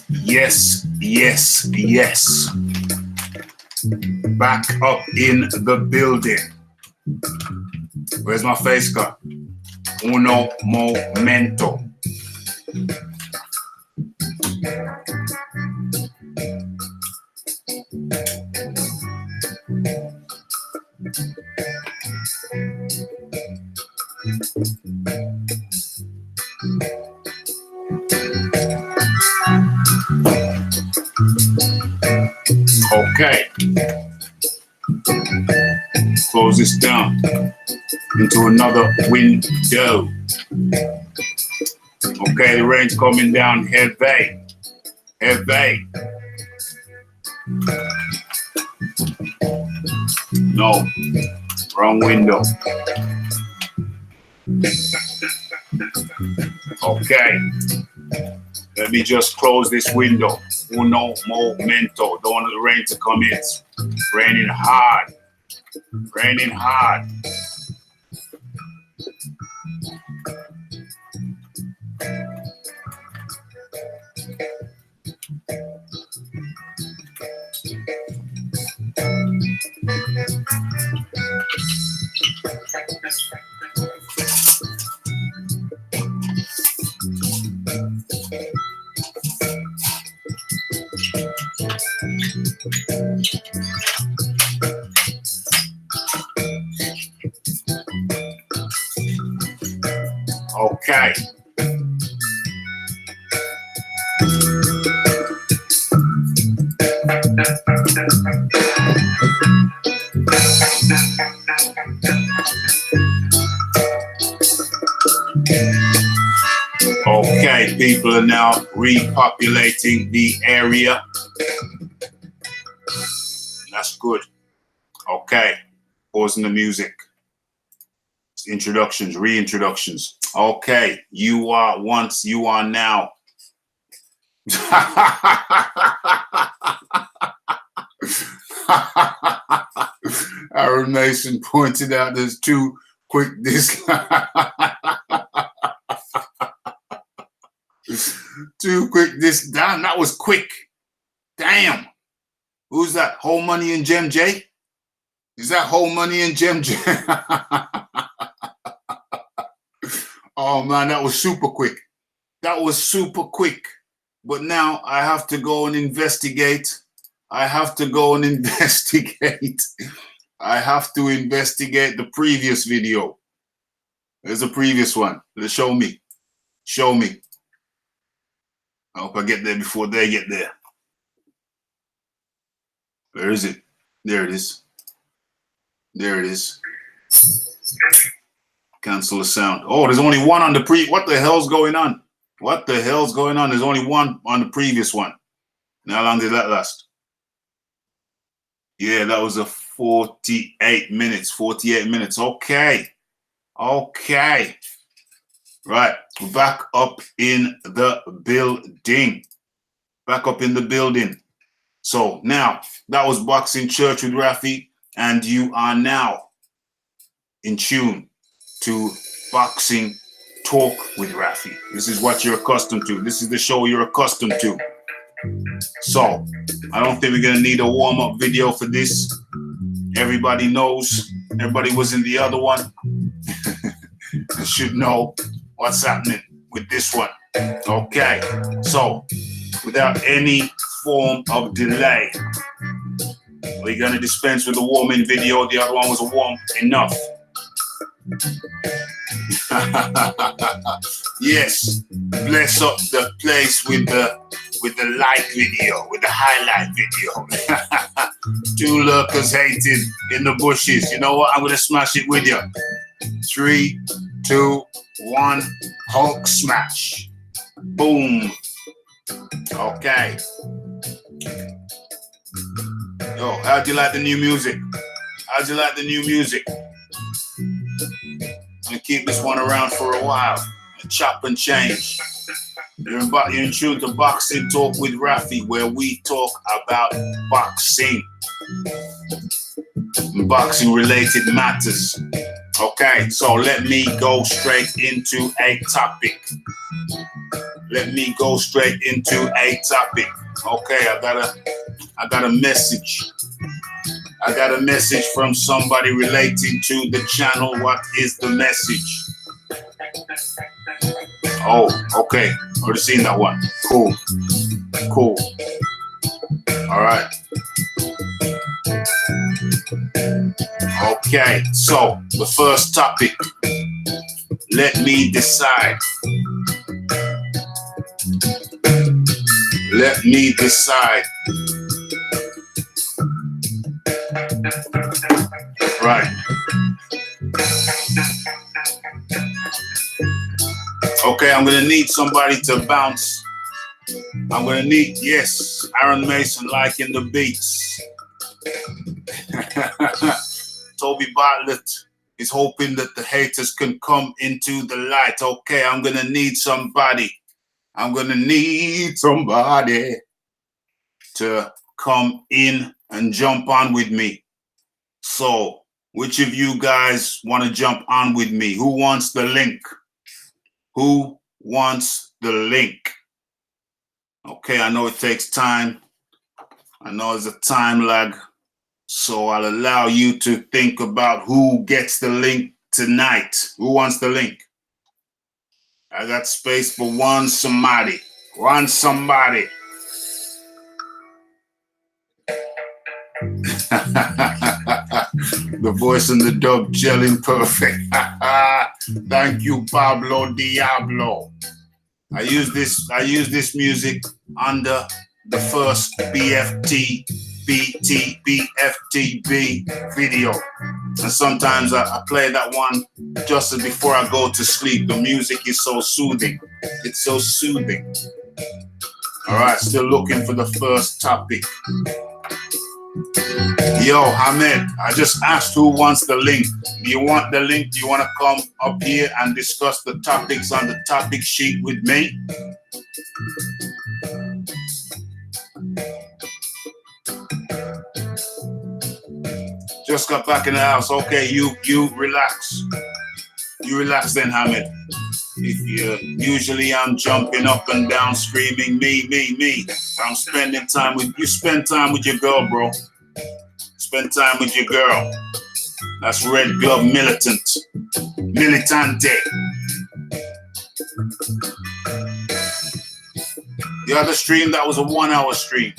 Yes, yes, yes. Back up in the building. Where's my face cut? Uno momento. Okay. Close this down into another window. Okay, the rain's coming down heavy. Heavy. No, wrong window. Okay. Let me just close this window. Uno momento. Don't want the rain to come in. It's raining hard. Raining hard. Okay. Okay, people are now repopulating the area. That's good. Okay, pausing the music. Introductions, reintroductions. Okay, you are once, you are now. Aaron Mason pointed out there's two quick damn, that was quick. Damn. Who's that? Whole Money and Gem J? Is that Whole Money and Gem J? Oh man, that was super quick. That was super quick. But now I have to go and investigate. I have to investigate the previous video. There's a previous one. Show me. Show me. I hope I get there before they get there. Where is it? There it is. There it is. Cancel the sound. Oh, there's only one on the what the hell's going on? What the hell's going on? There's only one on the previous one. Now, how long did that last? Yeah, that was a 48 minutes. 48 minutes. Okay. Okay. Right. We're back up in the building. Back up in the building. So now, that was Boxing Church with Raphie, and you are now in tune to Boxing Talk with Raphie. This is what you're accustomed to. This is the show you're accustomed to. So, I don't think we're going to need a warm-up video for this. Everybody knows. Everybody was in the other one. You should know what's happening with this one. Okay. So, without any form of delay, we're going to dispense with the warm-in video. The other one was warm enough. Yes, bless up the place with the light video, with the highlight video. Two lurkers hating in the bushes. You know what? I'm gonna smash it with you. 3, 2, 1, Hulk smash. Boom. Okay. Yo, how'd you like the new music? How'd you like the new music? I'm gonna keep this one around for a while. Chop and change. You're in tune to Boxing Talk with Raphie, where we talk about boxing. Boxing related matters. Okay, so let me go straight into a topic. let me go straight into a topic. Okay, I got a message. I got a message from somebody relating to the channel. What is the message? Oh, okay. Already seen that one. Cool. Cool. All right. Okay, so the first topic. Let me decide. Let me decide. Right. Okay, I'm gonna need somebody to bounce. I'm gonna need, yes, Aaron Mason liking the beats. Toby Bartlett is hoping that the haters can come into the light. Okay, I'm gonna need somebody. I'm gonna need somebody to come in and jump on with me. So, which of you guys want to jump on with me? Who wants the link? Who wants the link? Okay, I know it takes time. I know there's a time lag. So I'll allow you to think about who gets the link tonight. Who wants the link? I got space for one somebody. One somebody. The voice and the dub gelling perfect. Thank you, Pablo Diablo. I use this music under the first BFTB video. And sometimes I play that one just before I go to sleep. The music is so soothing. It's so soothing. All right, still looking for the first topic. Yo, Ahmed, I just asked who wants the link. Do you want the link? Do you want to come up here and discuss the topics on the topic sheet with me? Just got back in the house. Okay, you relax. You relax then, Ahmed. Usually I'm jumping up and down screaming me. I'm spending time with you. Spend time with your girl, bro. Spend time with your girl. That's Red Glove Militant. Militante. The other stream, that was a 1 hour stream.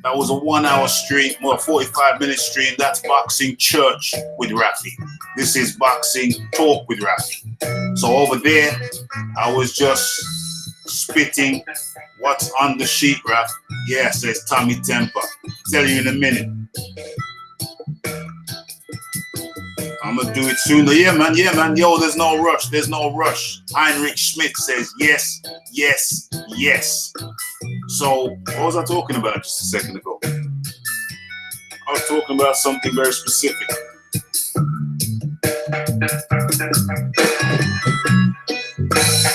That was a 1 hour stream, well, 45-minute stream. That's Boxing Church with Raphie. This is Boxing Talk with Raphie. So over there, I was just spitting what's on the sheet, Raph. Yeah, says Tommy Temper. Tell you in a minute. I'm gonna do it sooner. Yeah, man. Yo, there's no rush. There's no rush. Heinrich Schmidt says yes. So, what was I talking about just a second ago? I was talking about something very specific.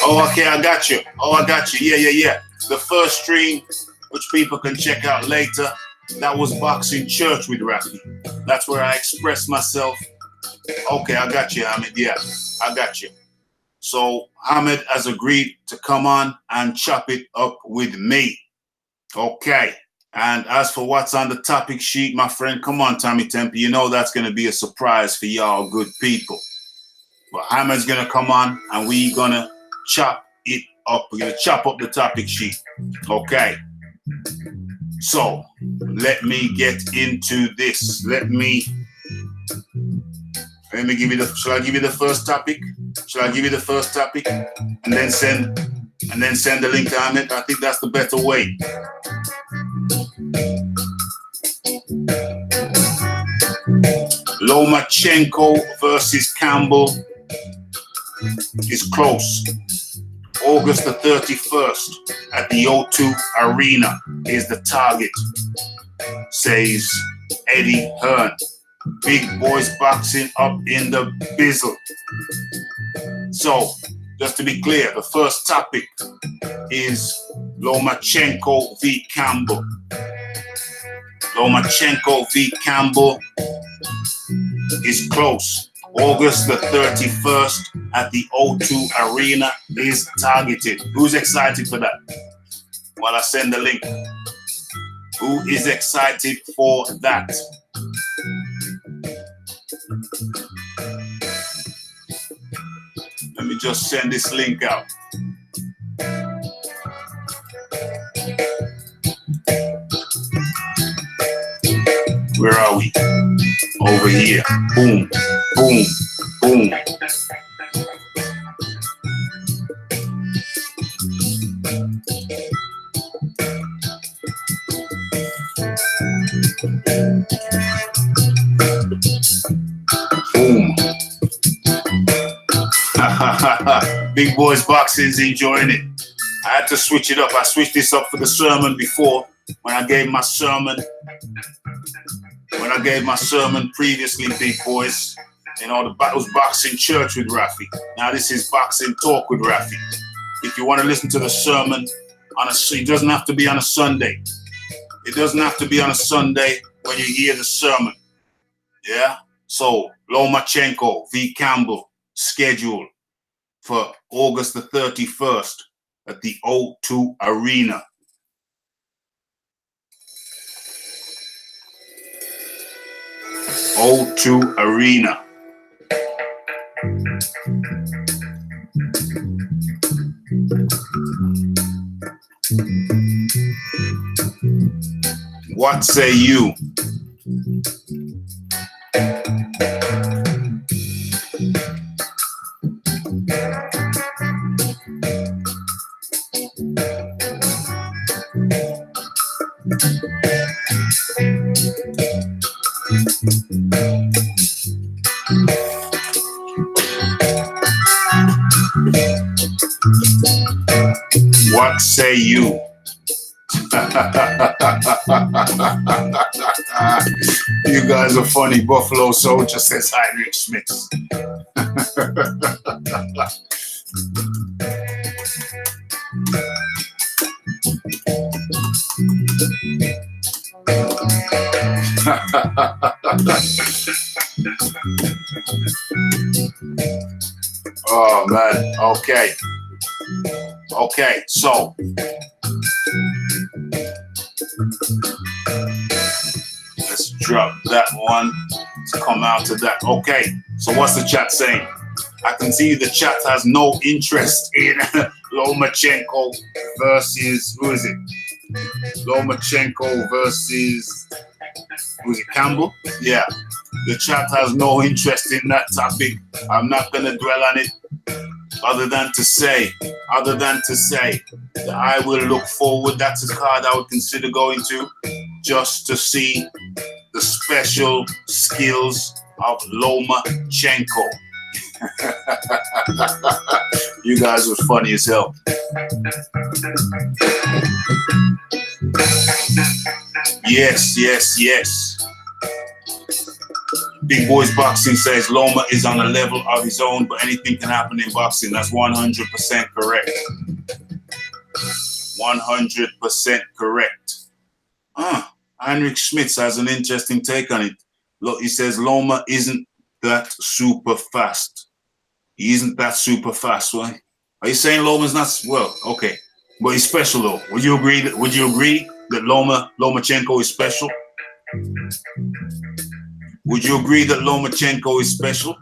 Oh, okay, I got you. Yeah. The first stream, which people can check out later, that was Boxing Church with Raphie. That's where I expressed myself. Okay, I got you, Ahmed. Yeah, I got you. So Ahmed has agreed to come on and chop it up with me. Okay. And as for what's on the topic sheet, my friend, come on, Tommy Tempe. You know that's going to be a surprise for y'all good people. But Ahmed's going to come on and we're going to chop it up. We're going to chop up the topic sheet. Okay. So let me get into this. Let me give you the, shall I give you the first topic? Shall I give you the first topic and then send the link to Ahmed? I think that's the better way. Lomachenko versus Campbell is close. August the 31st at the O2 Arena is the target, says Eddie Hearn. Big boys boxing up in the bizzle. So, just to be clear, the first topic is Lomachenko v. Campbell. Lomachenko v. Campbell is close. August the 31st at the O2 Arena is targeted. Who's excited for that? While I send the link. Who is excited for that? Let me just send this link out. Where are we? Over here. Boom, boom, boom. Boom. Big Boys Boxing's enjoying it. I had to switch it up. I switched this up for the sermon before when I gave my sermon. When I gave my sermon previously, Big Boys, you know, that was Boxing Church with Raphie. Now this is Boxing Talk with Raphie. If you want to listen to the sermon, it doesn't have to be on a Sunday. It doesn't have to be on a Sunday when you hear the sermon. Yeah? So, Lomachenko v. Campbell, scheduled for August the 31st at the O2 Arena. O2 Arena. What say you? What say you? You guys are funny. Buffalo Soldier says Heinrich Schmitz. Oh man, okay. Okay, so let's drop that one to come out to that. Okay, so what's the chat saying? I can see the chat has no interest in Lomachenko versus, who is it? Lomachenko versus, who is it, Campbell? Yeah, the chat has no interest in that topic. I'm not going to dwell on it. Other than to say that I will look forward. That's a card I would consider going to just to see the special skills of Lomachenko. You guys were funny as hell. Yes, yes, yes. Big Boys Boxing says Loma is on a level of his own, but anything can happen in boxing. That's 100% correct. 100% correct. Heinrich Schmitz has an interesting take on it. Look, he says Loma isn't that super fast. He isn't that super fast, right? Are you saying Loma's not, well, okay. But he's special though. Would you agree that Lomachenko is special? Would you agree that Lomachenko is special?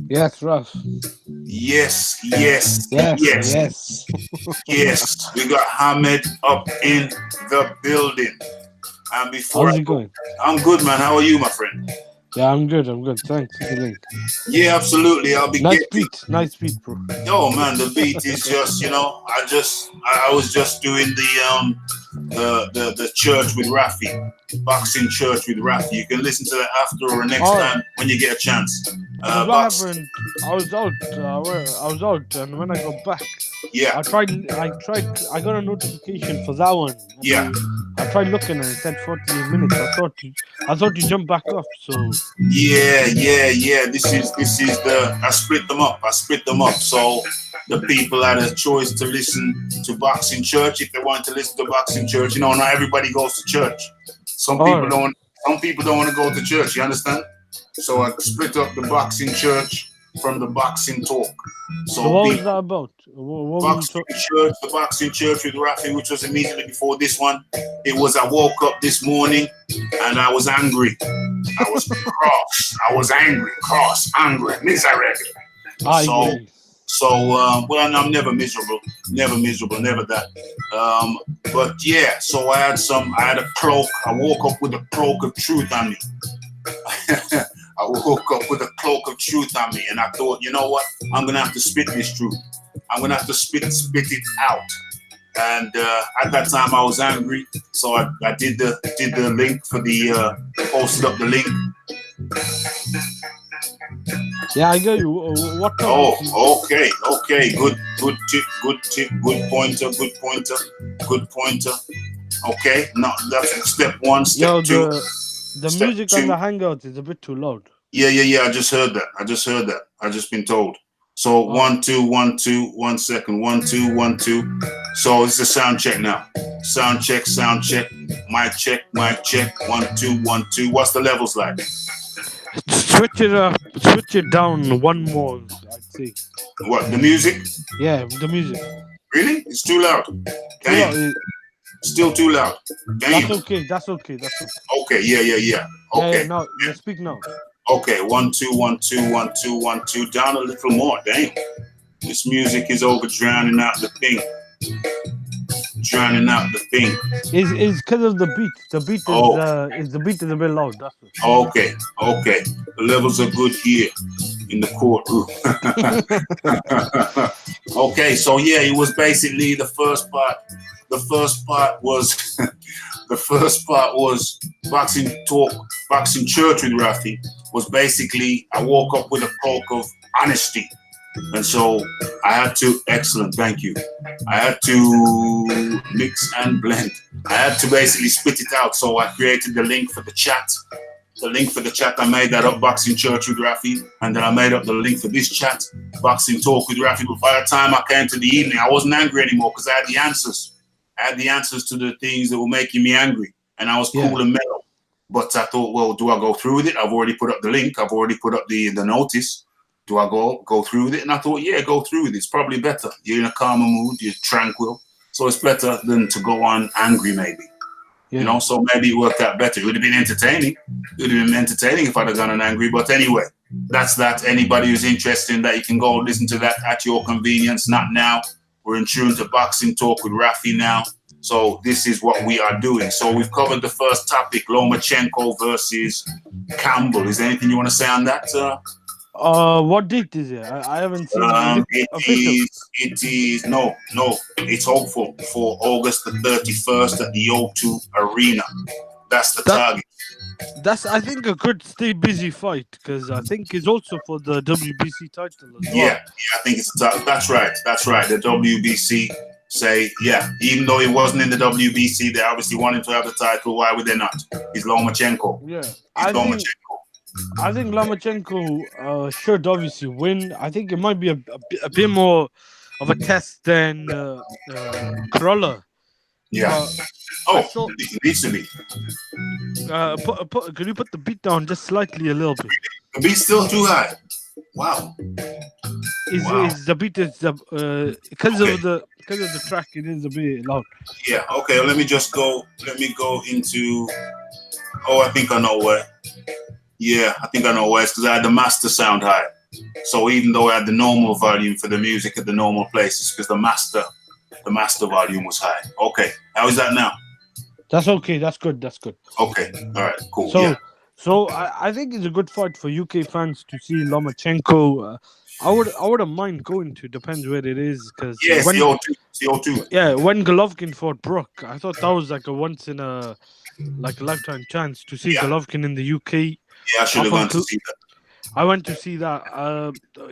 Yes, Ruff. Yes, yes, yes, yes. Yes. Yes, we got Hamed up in the building. And before How's it going? I'm good, man. How are you, my friend? Yeah, I'm good. Thanks for the link. Yeah, absolutely. I'll be Nice beat, bro. Yo, man, the beat is just, you know, I was just doing the church with Raphie, boxing church with Raphie. You can listen to that after or next time when you get a chance. What happened? I was out, and when I got back, yeah, I got a notification for that one. Yeah, I tried looking and it said 48 minutes. I thought you jumped back up. So yeah. This is I split them up. So the people had a choice to listen to Boxing Church if they want to listen to Boxing Church. You know, not everybody goes to church. Some All people right. don't. Some people don't want to go to church. You understand? So I split up the boxing church from the boxing talk. So So what was people, that about? What were you boxing talking? church, the boxing church with Raphie, which was immediately before this one. It was I woke up this morning and I was angry. I was cross. I was angry, cross, angry, miserable. So, Yeah. well, I'm never miserable, never that. But yeah, so I had a cloak. I woke up with a cloak of truth on me. I woke up with a cloak of truth on me, and I thought, you know what? I'm gonna have to spit this truth. I'm gonna have to spit it out. And at that time, I was angry, so I did the link for the posted up the link. Yeah, I get you. What topic? Oh, okay. Good tip, good pointer. Okay, now that's step one. Step Yo, two. the Step music on two. the Hangouts is a bit too loud. Yeah. I just heard that. I just been told. So 1 2 1 2 1 second 1 2 1 2. So it's a sound check now. Sound check. Mic check. 1 2 1 2. What's the levels like? Switch it up. Switch it down one more. I'd say. What, the music? Yeah, the music. Really? It's too loud. Too loud. Damn. Still too loud. Damn. That's okay. Okay. Yeah. Yeah, Okay. now let's speak now. Okay. 1 2 1 2 1 2 1 2. Down a little more. Damn. This music is over drowning out the thing. It's because of the beat. The beat is the beat is a bit loud. That's it. Okay. The levels are good here in the courtroom. Okay, so yeah, it was basically the first part. The first part was boxing talk, boxing church with Raphie. Was basically I woke up with a cloak of honesty. And so I had to, excellent, thank you. I had to mix and blend. I had to basically spit it out. So I created the link for the chat. I made that up, Boxing Church with Raphie. And then I made up the link for this chat, Boxing Talk with Raphie. But by the time I came to the evening, I wasn't angry anymore because I had the answers. I had the answers to the things that were making me angry. And I was cool and mellow. But I thought, well, do I go through with it? I've already put up the link. I've already put up the notice. Do I go through with it? And I thought, yeah, go through with it. It's probably better. You're in a calmer mood. You're tranquil. So it's better than to go on angry, maybe. Yeah. You know, so maybe it worked out better. It would have been entertaining. It would have been entertaining if I'd have gone on angry. But anyway, that's that. Anybody who's interested in that, you can go listen to that at your convenience. Not now. We're in tune to Boxing Talk with Raphie now. So this is what we are doing. So we've covered the first topic, Lomachenko versus Campbell. Is there anything you want to say on that? What date is it? I haven't seen it. It is no. It's hopeful for August the 31st at the O2 Arena. That's the target. That's I think a good stay busy fight because I think it's also for the WBC title as well. Yeah, I think it's that's right. The WBC say even though it wasn't in the WBC, they obviously wanted to have the title. Why would they not? It's Lomachenko. Yeah, I think Lomachenko should obviously win. I think it might be a bit more of a test than Crawler. Yeah. It needs to be. Could you put the beat down just slightly a little bit? The beat's still too high. Wow. Is the beat is because of the track? It is a bit loud. Yeah. Okay. Let me go into. Oh, I think I know where. Yeah, I think I know where. It's because I had the master sound high. So even though I had the normal volume for the music at the normal places, because the master volume was high. Okay. How is that now? That's okay. That's good. Okay. All right. Cool. So I think it's a good fight for UK fans to see Lomachenko. I wouldn't mind going to. Depends where it is, because CO2. Yeah, when Golovkin fought Brook, I thought that was like a once in a lifetime chance to see Golovkin in the UK. Yeah, I should have gone to see that. I went to see that.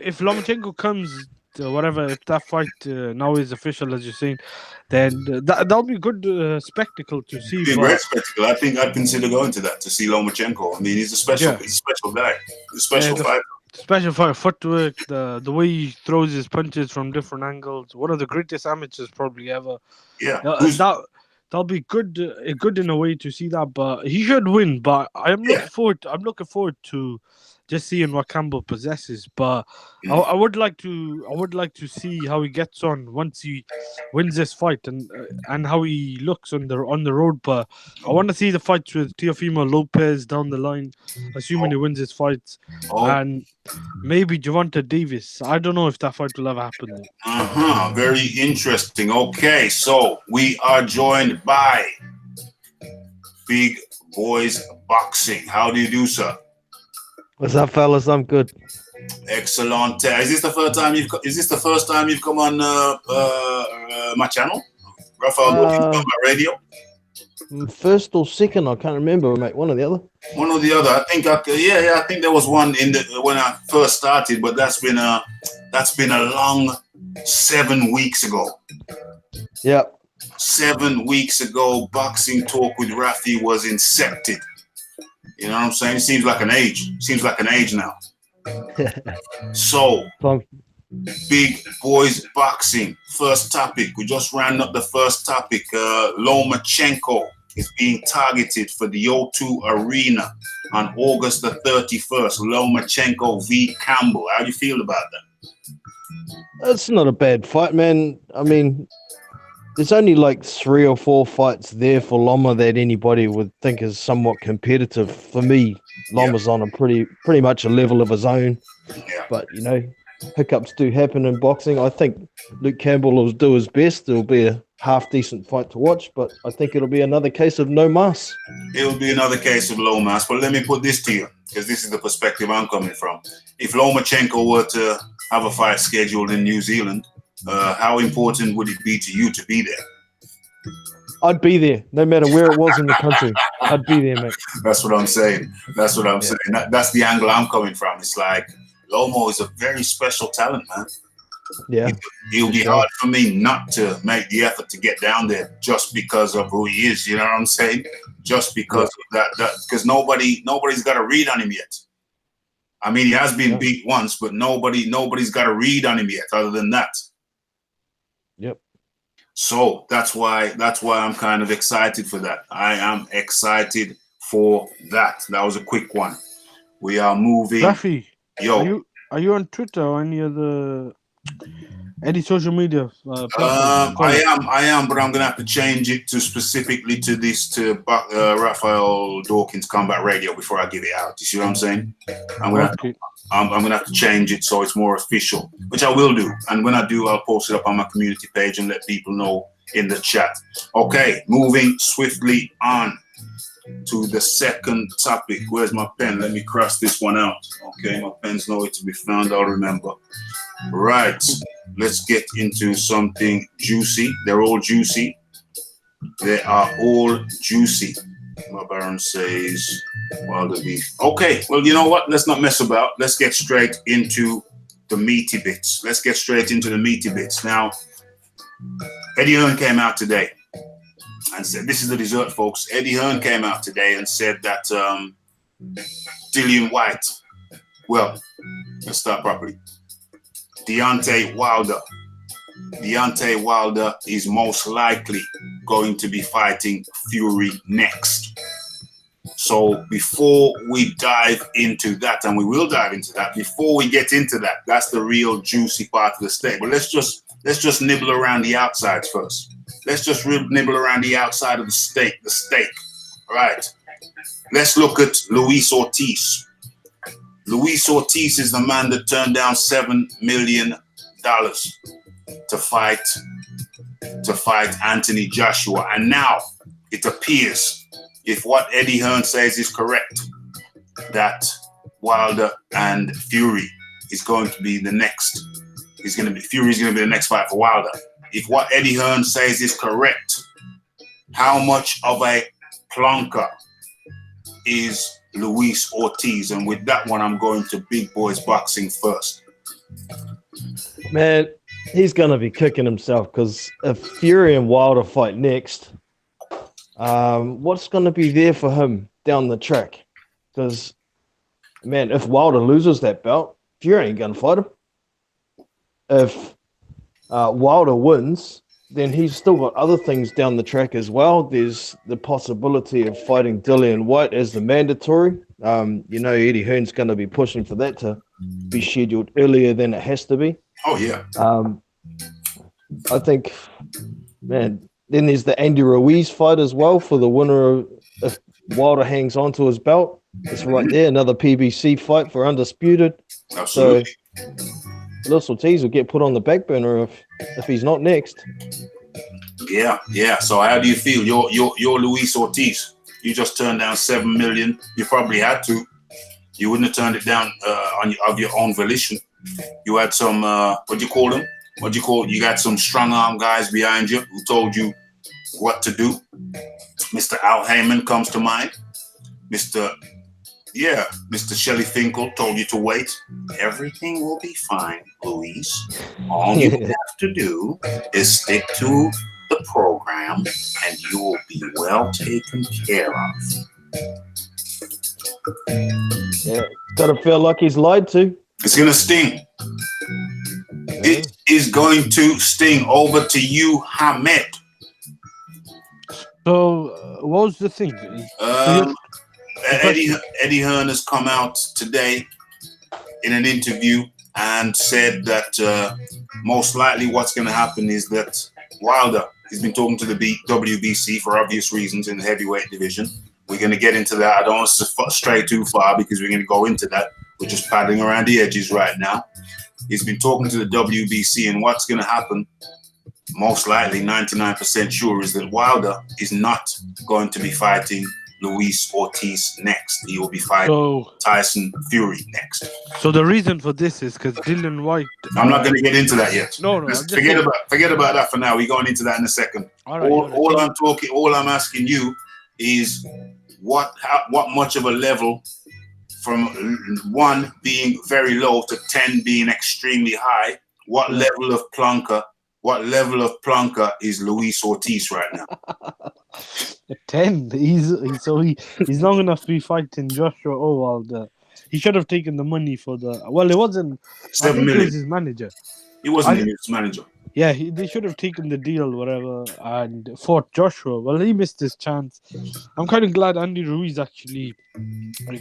If Lomachenko comes, if that fight now is official, as you're saying, then that'll be a good spectacle to see. It'd be a great spectacle. I think I'd consider going to that to see Lomachenko. I mean, he's a special guy. He's a special fighter. Special for footwork, the way he throws his punches from different angles. One of the greatest amateurs probably ever. Yeah. that'll be good, good in a way to see that. But he should win. But I am Yeah. looking forward. I'm looking forward to just seeing what Campbell possesses. But Mm. I would like to. I would like to see how he gets on once he wins this fight, and how he looks on the road. But I want to see the fights with Teofimo Lopez down the line, assuming he wins his fights, Oh, and maybe Javante Davis. I don't know if that fight will ever happen though. very interesting. Okay, so we are joined by Big Boys Boxing. How do you do, sir? What's up, fellas? I'm good. Excellent. Is this the first time you've come on my channel, Raphie Combat Radio? First or second, I can't remember, mate. One or the other. One or the other. I think I think there was one when I first started, but that's been a long 7 weeks ago. Yeah. 7 weeks ago, Boxing Talk with Raphie was incepted. You know what I'm saying? It seems like an age now. So, Big Boys Boxing. First topic. We just ran up the first topic. Lomachenko is being targeted for the O2 Arena on August the 31st. Lomachenko v. Campbell. How do you feel about that? It's not a bad fight, man. I mean, there's only like 3 or 4 fights there for Loma that anybody would think is somewhat competitive. For me, Loma's on a pretty much a level of his own. Yeah. But, you know, hiccups do happen in boxing. I think Luke Campbell will do his best. It'll be a half-decent fight to watch, but I think it'll be another case of no mass. It'll be another case of low mass. But let me put this to you, because this is the perspective I'm coming from. If Lomachenko were to have a fight scheduled in New Zealand, how important would it be to you to be there? I'd be there, no matter where it was in the country. I'd be there, mate. That's what I'm saying. That's the angle I'm coming from. It's like, Lomo is a very special talent, man. Yeah. It'll be hard for me not to make the effort to get down there just because of who he is. You know what I'm saying? Just because of that, because nobody's got a read on him yet. I mean, he has been beat once, but nobody's got a read on him yet other than that. Yep. So that's why I'm kind of excited for that. I am excited for that. That was a quick one. We are moving. Raphie, Yo. Are you on Twitter or any social media? I am, but I'm gonna have to change it to specifically to Raphael Dawkins Combat Radio before I give it out. You see what I'm saying? I'm gonna have to change it so it's more official, which I will do. And when I do, I'll post it up on my community page and let people know in the chat. Okay, moving swiftly on to the second topic. Where's my pen? Let me cross this one out. Okay, my pen's nowhere to be found. I'll remember. Right, let's get into something juicy. They're all juicy. They are all juicy. My Baron says, Wilder beef. Okay, well, you know what? Let's not mess about. Let's get straight into the meaty bits. Now, Eddie Hearn came out today and said, this is the dessert, folks. Eddie Hearn came out today and said that Dillian Whyte, well, let's start properly. Deontay Wilder is most likely going to be fighting Fury next. So before we dive into that, and we will dive into that, before we get into that, that's the real juicy part of the steak. But let's just nibble around the outsides first. Let's just nibble around the outside of the steak. All right. Let's look at Luis Ortiz. Luis Ortiz is the man that turned down $7 million to fight Anthony Joshua. And now it appears, if what Eddie Hearn says is correct, that Wilder and Fury is going to be the next. Fury's going to be the next fight for Wilder. If what Eddie Hearn says is correct, how much of a plonker is Luis Ortiz? And with that one, I'm going to Big Boys Boxing first. Man, he's going to be kicking himself, because if Fury and Wilder fight next, what's going to be there for him down the track? Because, man, if Wilder loses that belt, Fury ain't going to fight him. If Wilder wins, then he's still got other things down the track as well. There's the possibility of fighting Dillian Whyte as the mandatory. Eddie Hearn's going to be pushing for that to be scheduled earlier than it has to be. Oh, yeah. I think, man, then there's the Andy Ruiz fight as well for the winner if Wilder hangs on to his belt. It's right there, another PBC fight for undisputed. Absolutely. So Luis Ortiz will get put on the back burner if he's not next. Yeah. So how do you feel? You're Luis Ortiz. You just turned down $7 million. You probably had to. You wouldn't have turned it down of your own volition. You had some what do you call them? You got some strong arm guys behind you who told you what to do. Mr. Al Heyman comes to mind. Mr. Shelley Finkel told you to wait. Everything will be fine, Luis. All you have to do is stick to the program and you will be well taken care of. Yeah, gotta feel like he's lied to. It's gonna sting. It is going to sting. Over to you, Hamed. So, what was the thing? Eddie Hearn has come out today in an interview and said that most likely what's going to happen is that Wilder, he's been talking to the WBC for obvious reasons in the heavyweight division. We're going to get into that. I don't want to stray too far because we're going to go into that. We're just paddling around the edges right now. He's been talking to the WBC, and what's going to happen, most likely 99% sure, is that Wilder is not going to be fighting Luis Ortiz next. He will be fighting Tyson Fury next. So the reason for this is because Dillian Whyte. I'm not going to get into that yet. No. Forget about that for now. We're going into that in a second. All I'm asking you is what much of a level from 1 being very low to 10 being extremely high. What level of plunker is Luis Ortiz right now? 10. He's long enough to be fighting Joshua Wilder. He should have taken the money for the. Well, it wasn't. $7 million. It was his manager. He wasn't his manager. Yeah, they should have taken the deal, whatever, and fought Joshua. Well, he missed his chance. I'm kind of glad Andy Ruiz actually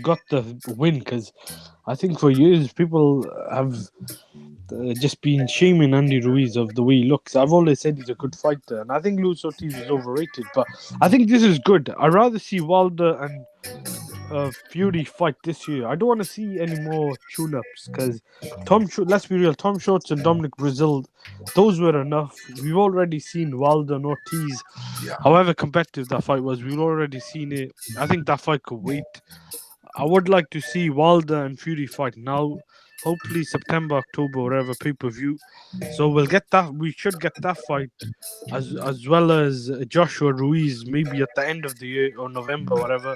got the win, because I think for years people have just been shaming Andy Ruiz of the way he looks. I've always said he's a good fighter, and I think Luis Ortiz is overrated, but I think this is good. I'd rather see Wilder and Fury fight this year. I don't want to see any more tune-ups, because let's be real, Tom Schultz and Dominic Brazil, those were enough. We've already seen Wilder and Ortiz. Yeah. However competitive that fight was, we've already seen it. I think that fight could wait. I would like to see Wilder and Fury fight now. Hopefully September, October, whatever, pay-per-view. So we'll get that. We should get that fight as well as Joshua Ruiz, maybe at the end of the year or November, whatever.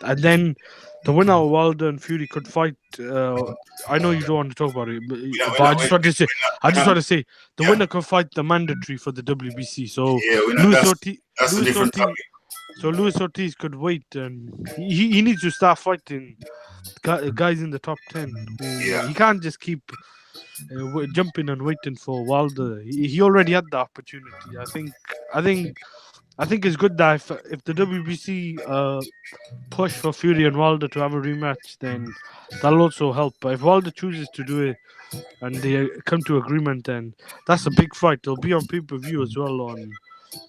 And then the winner of Wilder and Fury could fight. I know you don't want to talk about it, but I just want to say the winner could fight the mandatory for the WBC. So that's a different topic. So Luis Ortiz could wait, and he needs to start fighting guys in the top 10. He can't just keep jumping and waiting for Wilder. He already had the opportunity. I think it's good that if the WBC push for Fury and Wilder to have a rematch, then that'll also help. But if Wilder chooses to do it and they come to agreement, then that's a big fight. It'll be on pay-per-view as well on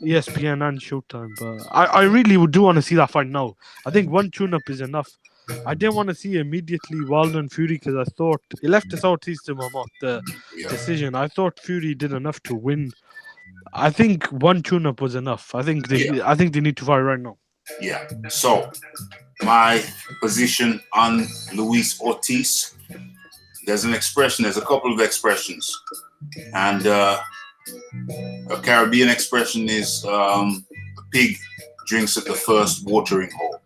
ESPN and Showtime. But I really do want to see that fight now. I think one tune-up is enough. I didn't want to see immediately Wilder and Fury, because I thought it left the Southeast in my mouth, the decision. I thought Fury did enough to win. I think one tune-up was enough. I think they need to fight right now. Yeah. So my position on Luis Ortiz, there's a couple of expressions. And a Caribbean expression is a pig drinks at the first watering hole.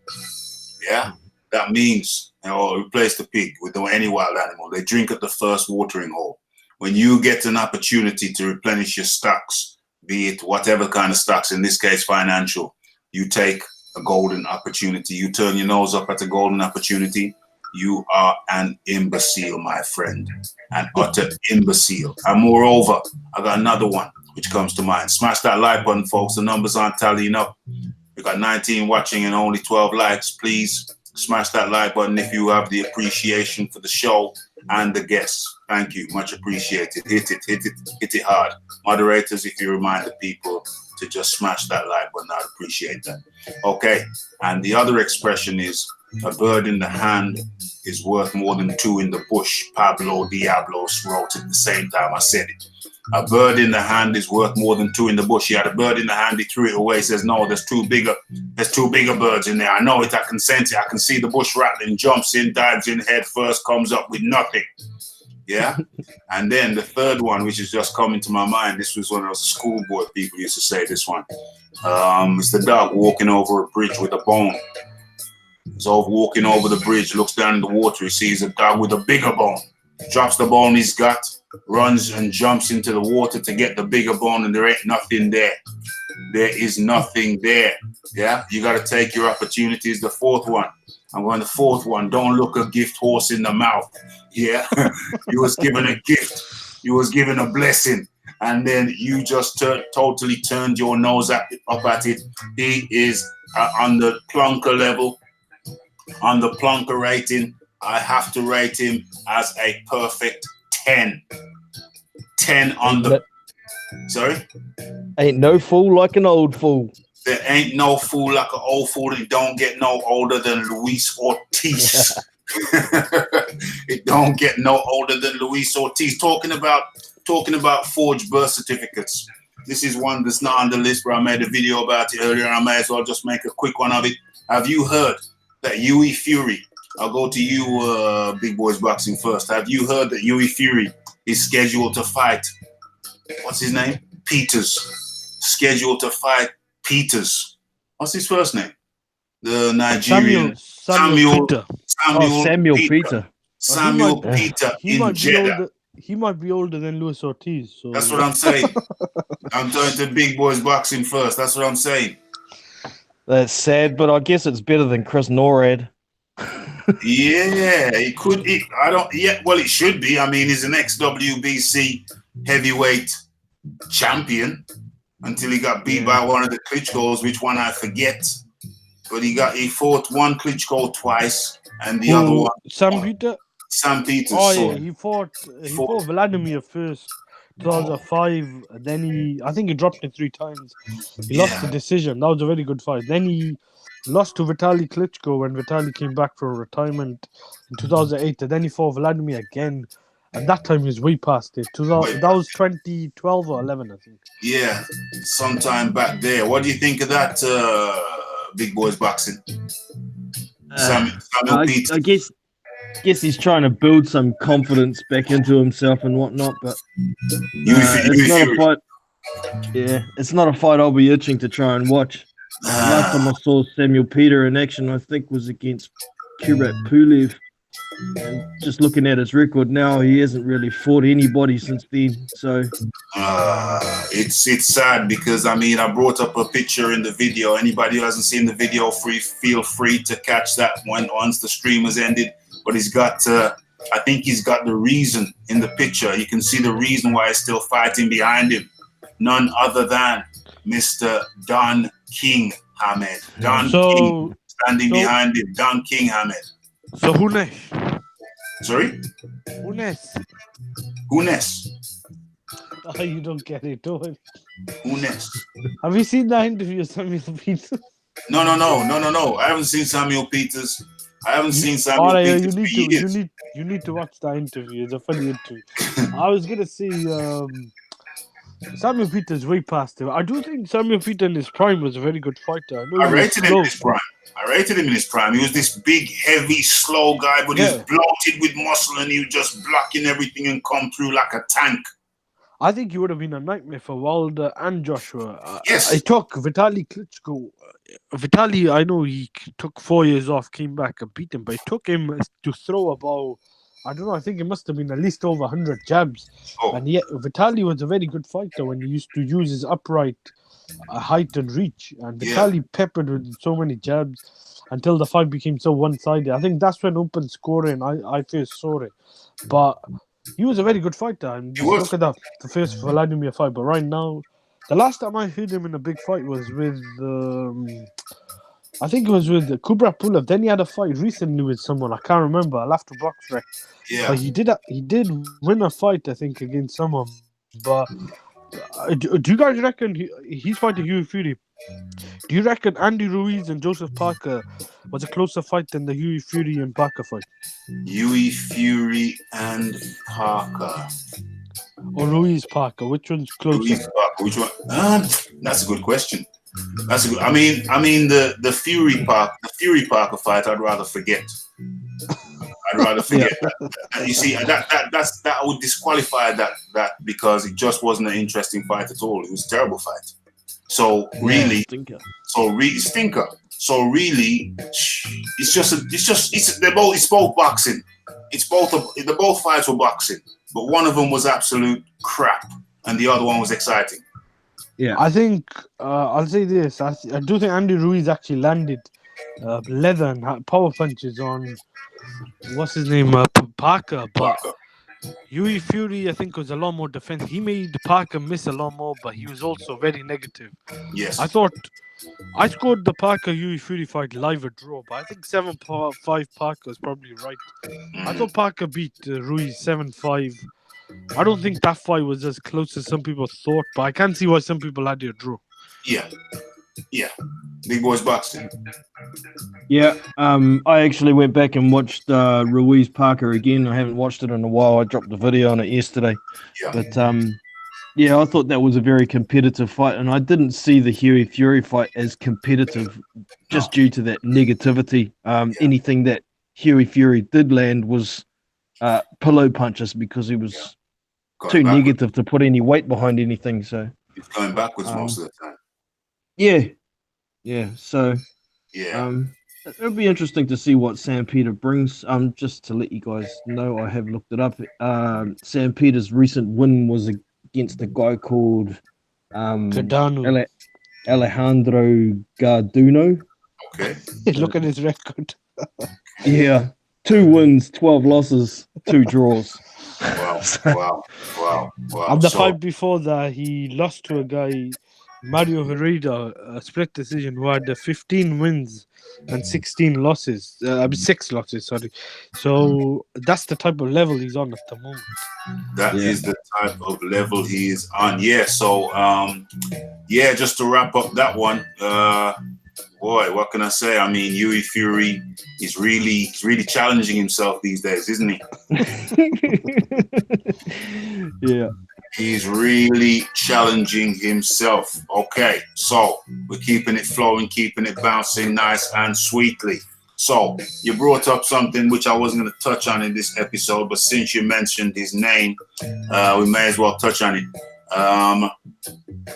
Yeah? That means, replace the pig with any wild animal. They drink at the first watering hole. When you get an opportunity to replenish your stocks, be it whatever kind of stocks, in this case financial, you take a golden opportunity. You turn your nose up at a golden opportunity. You are an imbecile, my friend. An utter imbecile. And moreover, I got another one. which comes to mind. Smash that like button, folks. The numbers aren't tallying up. We got 19 watching and only 12 likes. Please smash that like button if you have the appreciation for the show and the guests. Thank you. Much appreciated. Hit it hard. Moderators, if you remind the people to just smash that like button, I'd appreciate that. Okay. And the other expression is, a bird in the hand is worth more than two in the bush. Pablo Diablos wrote it at the same time I said it. A bird in the hand is worth more than two in the bush. He had a bird in the hand, he threw it away. He says, no, there's two bigger birds in there. I know it, I can sense it. I can see the bush rattling, jumps in, dives in head first, comes up with nothing. Yeah. And then the third one, which is just coming to my mind, this was when I was a schoolboy, people used to say this one. It's the dog walking over a bridge with a bone. So walking over the bridge, looks down in the water, he sees a dog with a bigger bone. Drops the bone he's got, runs and jumps into the water to get the bigger bone, and there ain't nothing there. There is nothing there. Yeah, you got to take your opportunities. The fourth one, I'm going to the fourth one. Don't look a gift horse in the mouth. Yeah, you was given a gift. You was given a blessing. And then you just totally turned your nose up at it. He is on the plunker level. On the plunker rating, I have to rate him as a perfect 10. 10 on the... Sorry? Ain't no fool like an old fool. There ain't no fool like an old fool. It don't get no older than Luis Ortiz. It don't get no older than Luis Ortiz. Talking about forged birth certificates. This is one that's not on the list, but I made a video about it earlier. I may as well just make a quick one of it. Have you heard that Hughie Fury, I'll go to you, Big Boys Boxing first. Have you heard that Hughie Fury is scheduled to fight, what's his name? Peters. Scheduled to fight Peters. What's his first name? The Nigerian. Samuel Peter. Samuel Peter in Jeddah. He might be older than Luis Ortiz. So. That's what I'm saying. I'm going to Big Boys Boxing first. That's what I'm saying. That's sad, but I guess it's better than Chris Norad. Yeah, it could. Well, it should be. I mean, he's an ex-WBC heavyweight champion until he got beat by one of the Klitschko's, which one I forget. But he fought one Klitschko twice, and the other one. Sam Peters. Oh yeah, he fought Vladimir first, 2005. Then I think he dropped it 3 times. He lost the decision. That was a very good fight. Then he lost to Vitaly Klitschko when Vitaly came back for retirement in 2008. And then he fought Vladimir again. And that time he was way past it. That was 2012 or 11, I think. Yeah, sometime back there. What do you think of that, Big Boys Boxing? Samuel Peters. I guess he's trying to build some confidence back into himself and whatnot, but it's not a fight. Yeah, it's not a fight I'll be itching to try and watch. Last time I saw Samuel Peter in action, I think, was against Kurat Pulev. And just looking at his record now, he hasn't really fought anybody since then. So it's sad because I mean I brought up a picture in the video. Anybody who hasn't seen the video, feel free to catch that once the stream has ended. But he's got, I think he's got the reason in the picture. You can see the reason why he's still fighting behind him. None other than Mr. Don King Hamed. King standing behind him. Don King Hamed. So who next? Sorry? Who next? Who next? Oh, you don't get it, do it. Who next? Have you seen that interview with Samuel Peters? No. I haven't seen Samuel Peters. I haven't seen Samuel Peters for years. You need to watch that interview. It's a funny interview. I was going to say Samuel Peters way past him. I do think Samuel Peters in his prime was a very good fighter. I rated him in his prime. He was this big, heavy, slow guy, but he was bloated with muscle and he was just blocking everything and come through like a tank. I think he would have been a nightmare for Wilder and Joshua. Yes. I took Vitaly Klitschko. Vitaly, I know he took 4 years off, came back and beat him, but it took him to throw about, I don't know, I think it must have been at least over 100 jabs. Oh. And yet, Vitaly was a very good fighter when he used to use his upright height and reach. And Vitaly peppered with so many jabs until the fight became so one-sided. I think that's when open scoring, I first saw it. But he was a very good fighter. And look at that, the first Vladimir fight. But right now, The last time I heard him in a big fight was with, I think it was with Kubrat Pulev. Then he had a fight recently with someone. I can't remember. I'll have to box rec. Yeah. But he did win a fight, I think, against someone. But do you guys reckon he's fighting Huey Fury? Do you reckon Andy Ruiz and Joseph Parker was a closer fight than the Huey Fury and Parker fight? Huey Fury and Parker. Or Ruiz Parker? Which one's closer? Ruiz Parker. Which one? That's a good question. That's a good. I mean the Fury Parker fight. I'd rather forget. I'd rather forget that. You see, that would disqualify that because it just wasn't an interesting fight at all. It was a terrible fight. So really, Stinker. Stinker. So really, it's both boxing. The both fights were boxing, but one of them was absolute crap, and the other one was exciting. Yeah, I think I'll say this. I do think Andy Ruiz actually landed leather and power punches on what's his name, Parker. But Huey Fury, I think, was a lot more defensive. He made Parker miss a lot more, but he was also very negative. Yes. I thought I scored the Parker Huey Fury fight live a draw, but I think 7-5 Parker is probably right. I thought Parker beat Ruiz 7-5. I don't think that fight was as close as some people thought, but I can see why some people had a draw. Yeah. Big boys boxing. yeah. I actually went back and watched Ruiz Parker again. I haven't watched it in a while. I dropped a video on it yesterday. Yeah. But yeah, I thought that was a very competitive fight, and I didn't see the Huey Fury fight as competitive just due to that negativity. Anything that Huey Fury did land was pillow punches because he was too negative to put any weight behind anything. So he's going backwards most of the time. Yeah. So it'll be interesting to see what Sam Peter brings. Just to let you guys know, I have looked it up. Sam Peter's recent win was against a guy called Cardano. Alejandro Garduno. Okay. Look at his record. Yeah, 2 wins, 12 losses, 2 draws. Wow. And the fight before that, he lost to a guy, Mario Herrera, a split decision, who had 15 wins and 16 losses. 6 losses, sorry. So that's the type of level he's on at the moment. That is the type of level he is on. Yeah, so just to wrap up that one, boy, what can I say? I mean, Huey Fury is really challenging himself these days, isn't he? Yeah. He's really challenging himself. Okay, so we're keeping it flowing, keeping it bouncing nice and sweetly. So you brought up something which I wasn't going to touch on in this episode, but since you mentioned his name, we may as well touch on it.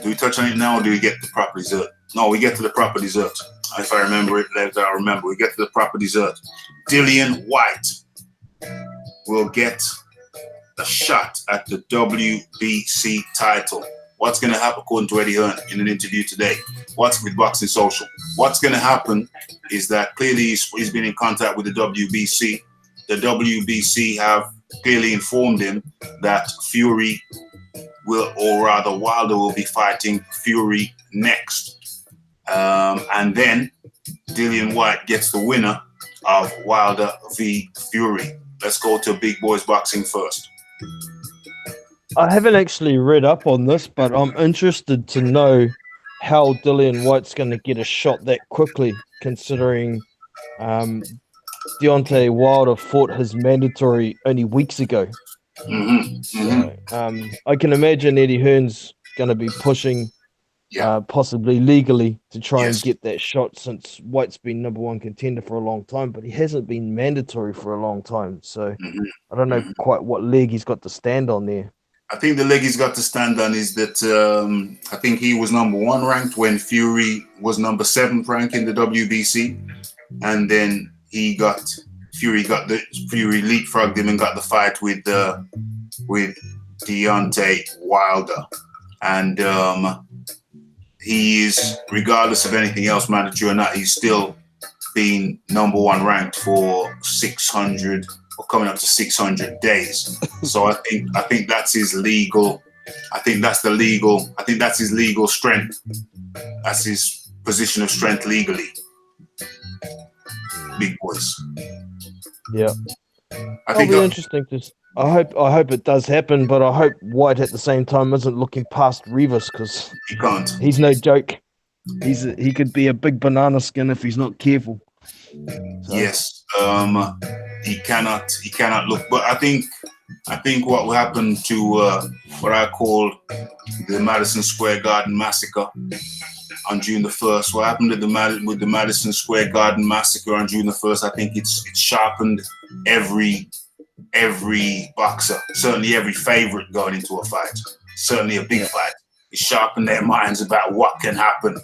Do we touch on it now, or do we get to the proper dessert? No, we get to the proper dessert. If I remember it, I remember. We get to the proper dessert. Dillian Whyte will get a shot at the WBC title. What's going to happen, according to Eddie Hearn in an interview today? What's with Boxing Social? What's going to happen is that clearly he's been in contact with the WBC. The WBC have clearly informed him that Fury will, or rather Wilder will be fighting Fury next. And then Dillian Whyte gets the winner of Wilder v Fury. Let's go to Big Boys Boxing first. I haven't actually read up on this, but I'm interested to know how Dillian Whyte's going to get a shot that quickly, considering Deontay Wilder fought his mandatory only weeks ago. So, I can imagine Eddie Hearn's going to be pushing possibly legally to try and get that shot, since White's been #1 contender for a long time, but he hasn't been mandatory for a long time. So I don't know quite what leg he's got to stand on there. I think the leg he's got to stand on is that I think he was #1 ranked when Fury was #7 ranked in the WBC, and then Fury leapfrogged him and got the fight with Deontay Wilder, and he is, regardless of anything else mandatory or not, he's still been #1 ranked for 600 or coming up to 600 days. So I think that's his legal I think that's his legal strength. That's his position of strength legally. Big boys. Yeah. I It'll think be interesting to. I hope it does happen, but I hope Whyte at the same time isn't looking past Rivas because he can't. he's no joke. He could be a big banana skin if he's not careful. So. Yes. He cannot look. But I think what will happen to what I call the Madison Square Garden massacre on June the 1st. What happened with the Madison Square Garden massacre on June the 1st? I think it's sharpened every boxer, certainly every favorite going into a fight, certainly a big fight. It sharpened their minds about what can happen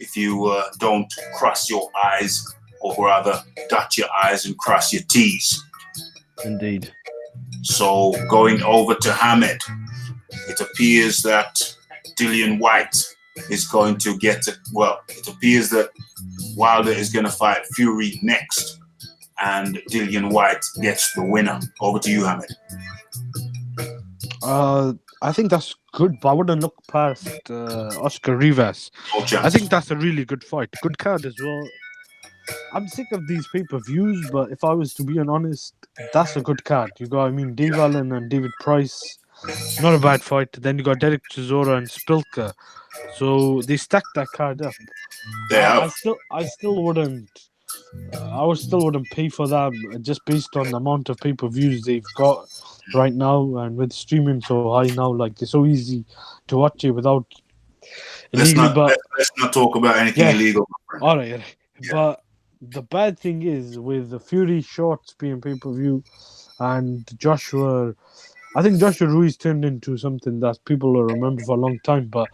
if you don't cross your I's, or rather dot your I's and cross your T's. Indeed. So going over to Hamed, it appears that Dillian Whyte is going to get it. Well, it appears that Wilder is going to fight Fury next, and Dillian Whyte gets the winner. Over to you, Hamed. I think that's good, but I wouldn't look past Oscar Rivas. No chance. I think that's a really good fight. Good card as well. I'm sick of these pay-per-views, but if I was to be honest, that's a good card. You got, Dave Allen and David Price. Not a bad fight. Then you got Derek Chisora and Spilka. So they stacked that card up. I still wouldn't pay for them just based on the amount of pay-per-views they've got right now, and with streaming so high now, like it's so easy to watch it without. Let's not talk about anything illegal. All right. Yeah. But the bad thing is with the Fury shorts being pay-per-view and Joshua, I think Joshua Ruiz turned into something that people will remember for a long time. But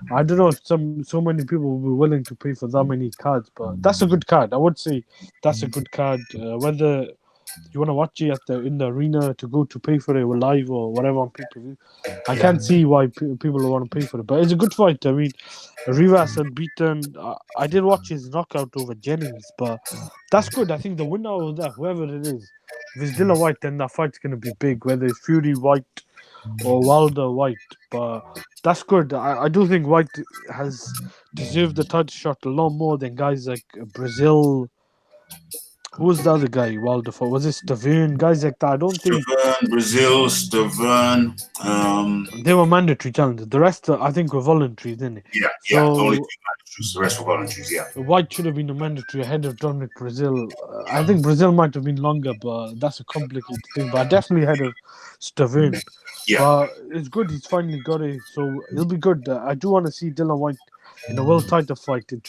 I don't know if so many people will be willing to pay for that many cards. But that's a good card. I would say that's a good card. Whether you want to watch it in the arena to go to pay for it live or whatever on pay-per-view, I can't see why people want to pay for it. But it's a good fight. Rivas unbeaten. I did watch his knockout over Jennings, but that's good. I think the winner of that, whoever it is, if it's Dillian Whyte, then that fight's going to be big, whether it's Fury Whyte or Wilder Whyte. But that's good. I do think Whyte has deserved the title shot a lot more than guys like Brazil. Who was the other guy Wilder fought? Was it Stavern? Guys like that. I don't think Stavern. They were mandatory challenges. The rest, I think, were voluntary, didn't it? Yeah. So, only two mandatories. The rest were voluntaries. Yeah. Whyte should have been a mandatory ahead of Dominic Brazil. I think Brazil might have been longer, but that's a complicated thing. But definitely ahead of Stavern. Yeah. But it's good. He's finally got it, so it'll be good. I do want to see Dillian Whyte in a world title fight in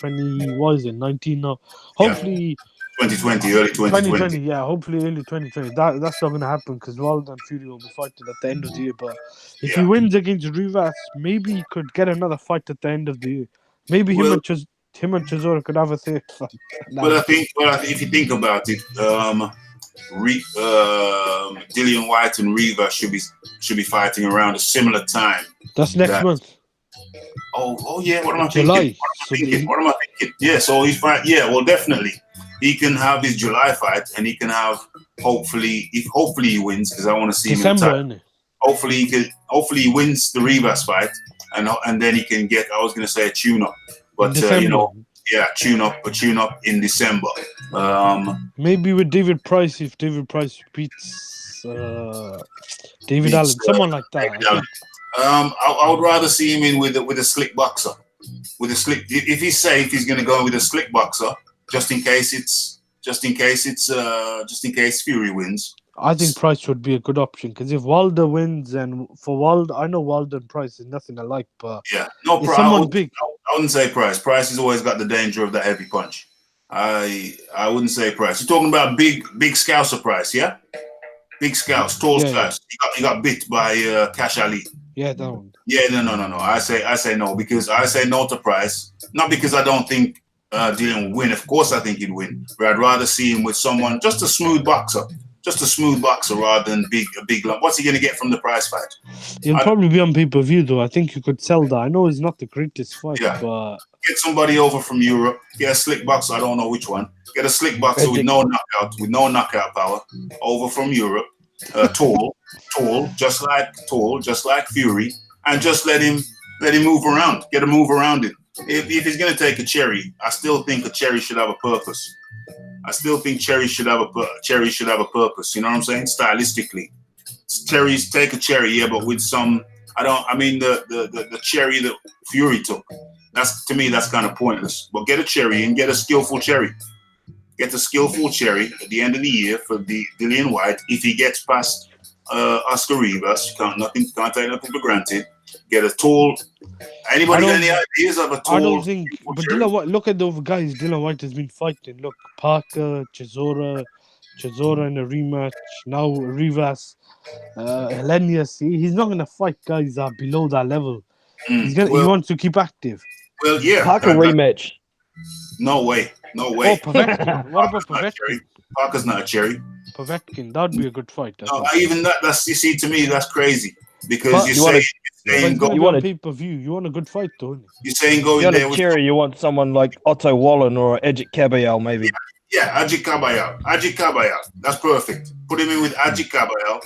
19 now. Hopefully. 2020, early 2020. Yeah, hopefully early 2020. That's not going to happen because Wilder and Fury will be fighting at the end of the year. But if he wins against Rivas, maybe he could get another fight at the end of the year. Maybe him and Chisora could have a third fight. Well, I think if you think about it, Dillian Whyte and Rivas should be fighting around a similar time. That's next month. Oh yeah. What am I July. thinking? What am I thinking? Yeah. So he's fight. Yeah. Well, definitely. He can have his July fight, and he can have hopefully he wins, because I want to see December, him in the title. Hopefully he wins the Rivas fight, and then he can get. I was going to say a tune-up, but tune up in December. Maybe with David Price, if David Price beats David Allen, someone like that. I would rather see him in with a slick boxer. If he's safe, he's going to go with a slick boxer. Just in case Fury wins. I think Price would be a good option, because if Wilder wins, and for Wilder, I know Wilder and Price is nothing alike, but someone big. I wouldn't say Price. Price has always got the danger of that heavy punch. I wouldn't say Price. You're talking about big Scouser Price, yeah? Big Scouts, tall Scouts. He got bit by Cash Ali. Yeah, that one. Yeah, no. I say no, because I say no to Price. Not because I don't think Dillian will win. Of course, I think he'd win. But I'd rather see him with someone, just a smooth boxer rather than a big lump. What's he going to get from the Price fight? He'll probably be on pay-per-view, though. I think you could sell that. I know it's not the greatest fight, but... Get somebody over from Europe. Get a slick boxer. I don't know which one. Get a slick boxer with no knockout power over from Europe. Tall, just like Fury, and just let him move around, get a move around him. If he's going to take a cherry, I still think a cherry should have a purpose. I still think cherry should have a purpose. You know what I'm saying? Stylistically, cherries, take a cherry, yeah, but with some. I mean the cherry that Fury took. That's, to me, that's kind of pointless. But get a cherry and get a skillful cherry. Get a skillful cherry at the end of the year for the Dillian Whyte. If he gets past Oscar Rivas, can't take nothing for granted. Get a tall. Anybody got any ideas of a tall? I don't think. But Dillian Whyte, look at those guys Dillian Whyte has been fighting. Look, Parker, Chisora in a rematch. Now Rivas, Helenius. He's not gonna fight guys that are below that level. He wants to keep active. Well, yeah. Parker rematch. No way. Oh, Povetkin. What about Povetkin? Parker's not a cherry. Povetkin, that would be a good fight. Even that's, you see, to me, that's crazy. Because you're saying you want a pay-per-view. You want a good fight, though. You're saying go in there with cherry. You want someone like Otto Wallen or Ajit Kabayel, maybe. Yeah, Ajit Kabayel. That's perfect. Put him in with Ajit Kabayel.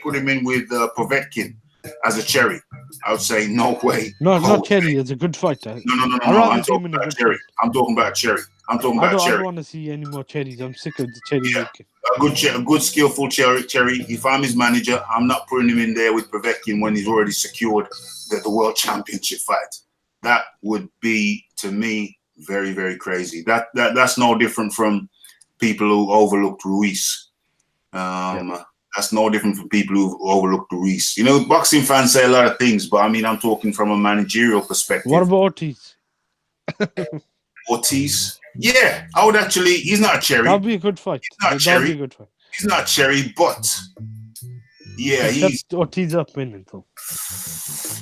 Put him in with Povetkin as a cherry. I would say no way. No, it's not cherry. It's a good fighter. No. I'm talking about cherry. I'm talking about cherry. I don't want to see any more cherries. I'm sick of the cherry making. A good skillful cherry. If I'm his manager, I'm not putting him in there with Povetkin when he's already secured the world championship fight. That would be, to me, very, very crazy. That's no different from people who overlooked Ruiz. That's no different from people who overlooked Ruiz. You know, boxing fans say a lot of things, but I mean, I'm talking from a managerial perspective. What about Ortiz? Ortiz? Yeah, I would actually. He's not a cherry. That'd be a good fight. He's not a cherry, but yeah, he's Ortiz up winning though.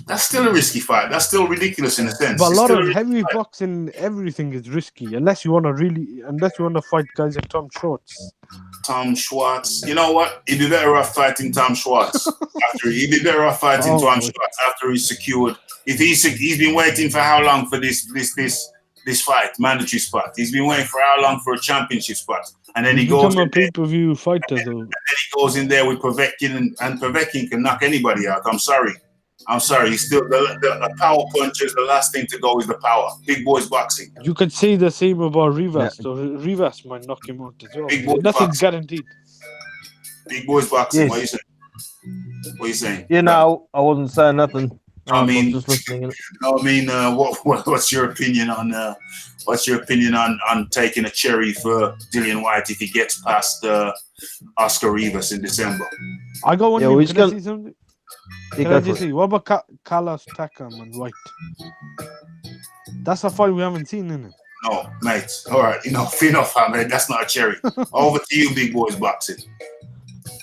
That's still a risky fight. That's still ridiculous in a sense. But a lot of heavy boxing, everything is risky unless you want to fight guys like Tom Schwartz. Tom Schwartz. You know what? He'd be better off fighting Tom Schwartz. Tom Schwartz after he's secured. If he's been waiting for how long for this fight, mandatory spot. He's been waiting for how long for a championship spot. And then he goes a pay-per-view fighter though. And then he goes in there with Povetkin, and Povetkin can knock anybody out. I'm sorry. He's still the power puncher is the last thing to go is the power. Big boys boxing. You could say the same about Rivas. So Rivas might knock him out as well. Nothing's guaranteed. Big boys boxing. Yes. What are you saying? Yeah, no, I wasn't saying nothing. Just listening. What's your opinion on taking a cherry for Dillian Whyte if he gets past Oscar Rivas in December? I got one. Yeah, Can I see something? Can I just see? What about Carlos Takam and Whyte? That's a fight we haven't seen, isn't it? No, mate. All right, enough, mate. That's not a cherry. Over to you, big boys boxing.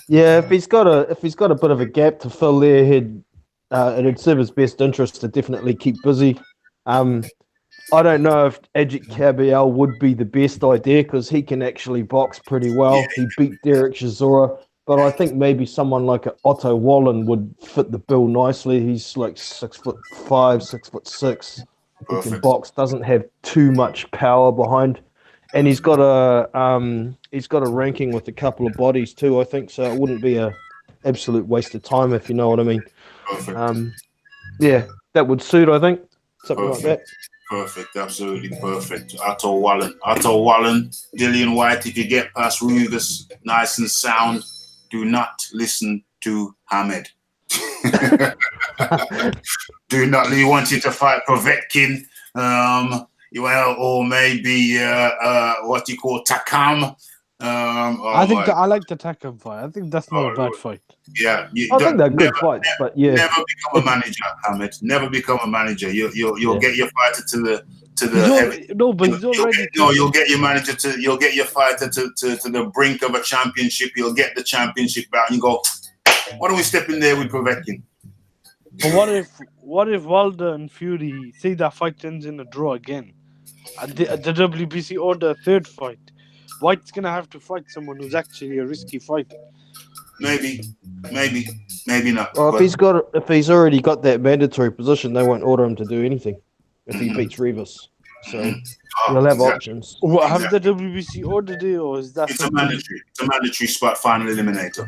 Yeah, if he's got a bit of a gap to fill there, it'd serve his best interest to definitely keep busy. I don't know if Ajit Kabayel would be the best idea because he can actually box pretty well. Yeah. He beat Derek Chisora, but I think maybe someone like Otto Wallen would fit the bill nicely. He's like 6'5", 6'6". He can box, doesn't have too much power behind, and he's got a ranking with a couple of bodies too. I think so. It wouldn't be a absolute waste of time if you know what I mean. Perfect. Yeah, that would suit. I think something like that. Perfect, absolutely perfect. Otto Wallen, Dillian Whyte. If you get past Rivas, nice and sound, do not listen to Hamed. Do not. He wants you to fight Povetkin, or maybe what you call Takam. I like the Takam fight. I think that's not a bad fight. Yeah, I think they're good fights, but yeah, never become a manager, Hamed. Never become a manager. You'll get your fighter to the. You'll get your manager you'll get your fighter to the brink of a championship. You'll get the championship bout, and you go, why don't we step in there with Povetkin? But what if Wilder and Fury say that fight ends in a draw again? At the WBC order a third fight, White's gonna have to fight someone who's actually a risky fighter. Maybe not. Well, if he's already got that mandatory position, they won't order him to do anything if he beats Rivas. So Oh, you'll have exactly. options. What, have the WBC ordered it, or is that It's a something? mandatory. It's a mandatory spot final eliminator.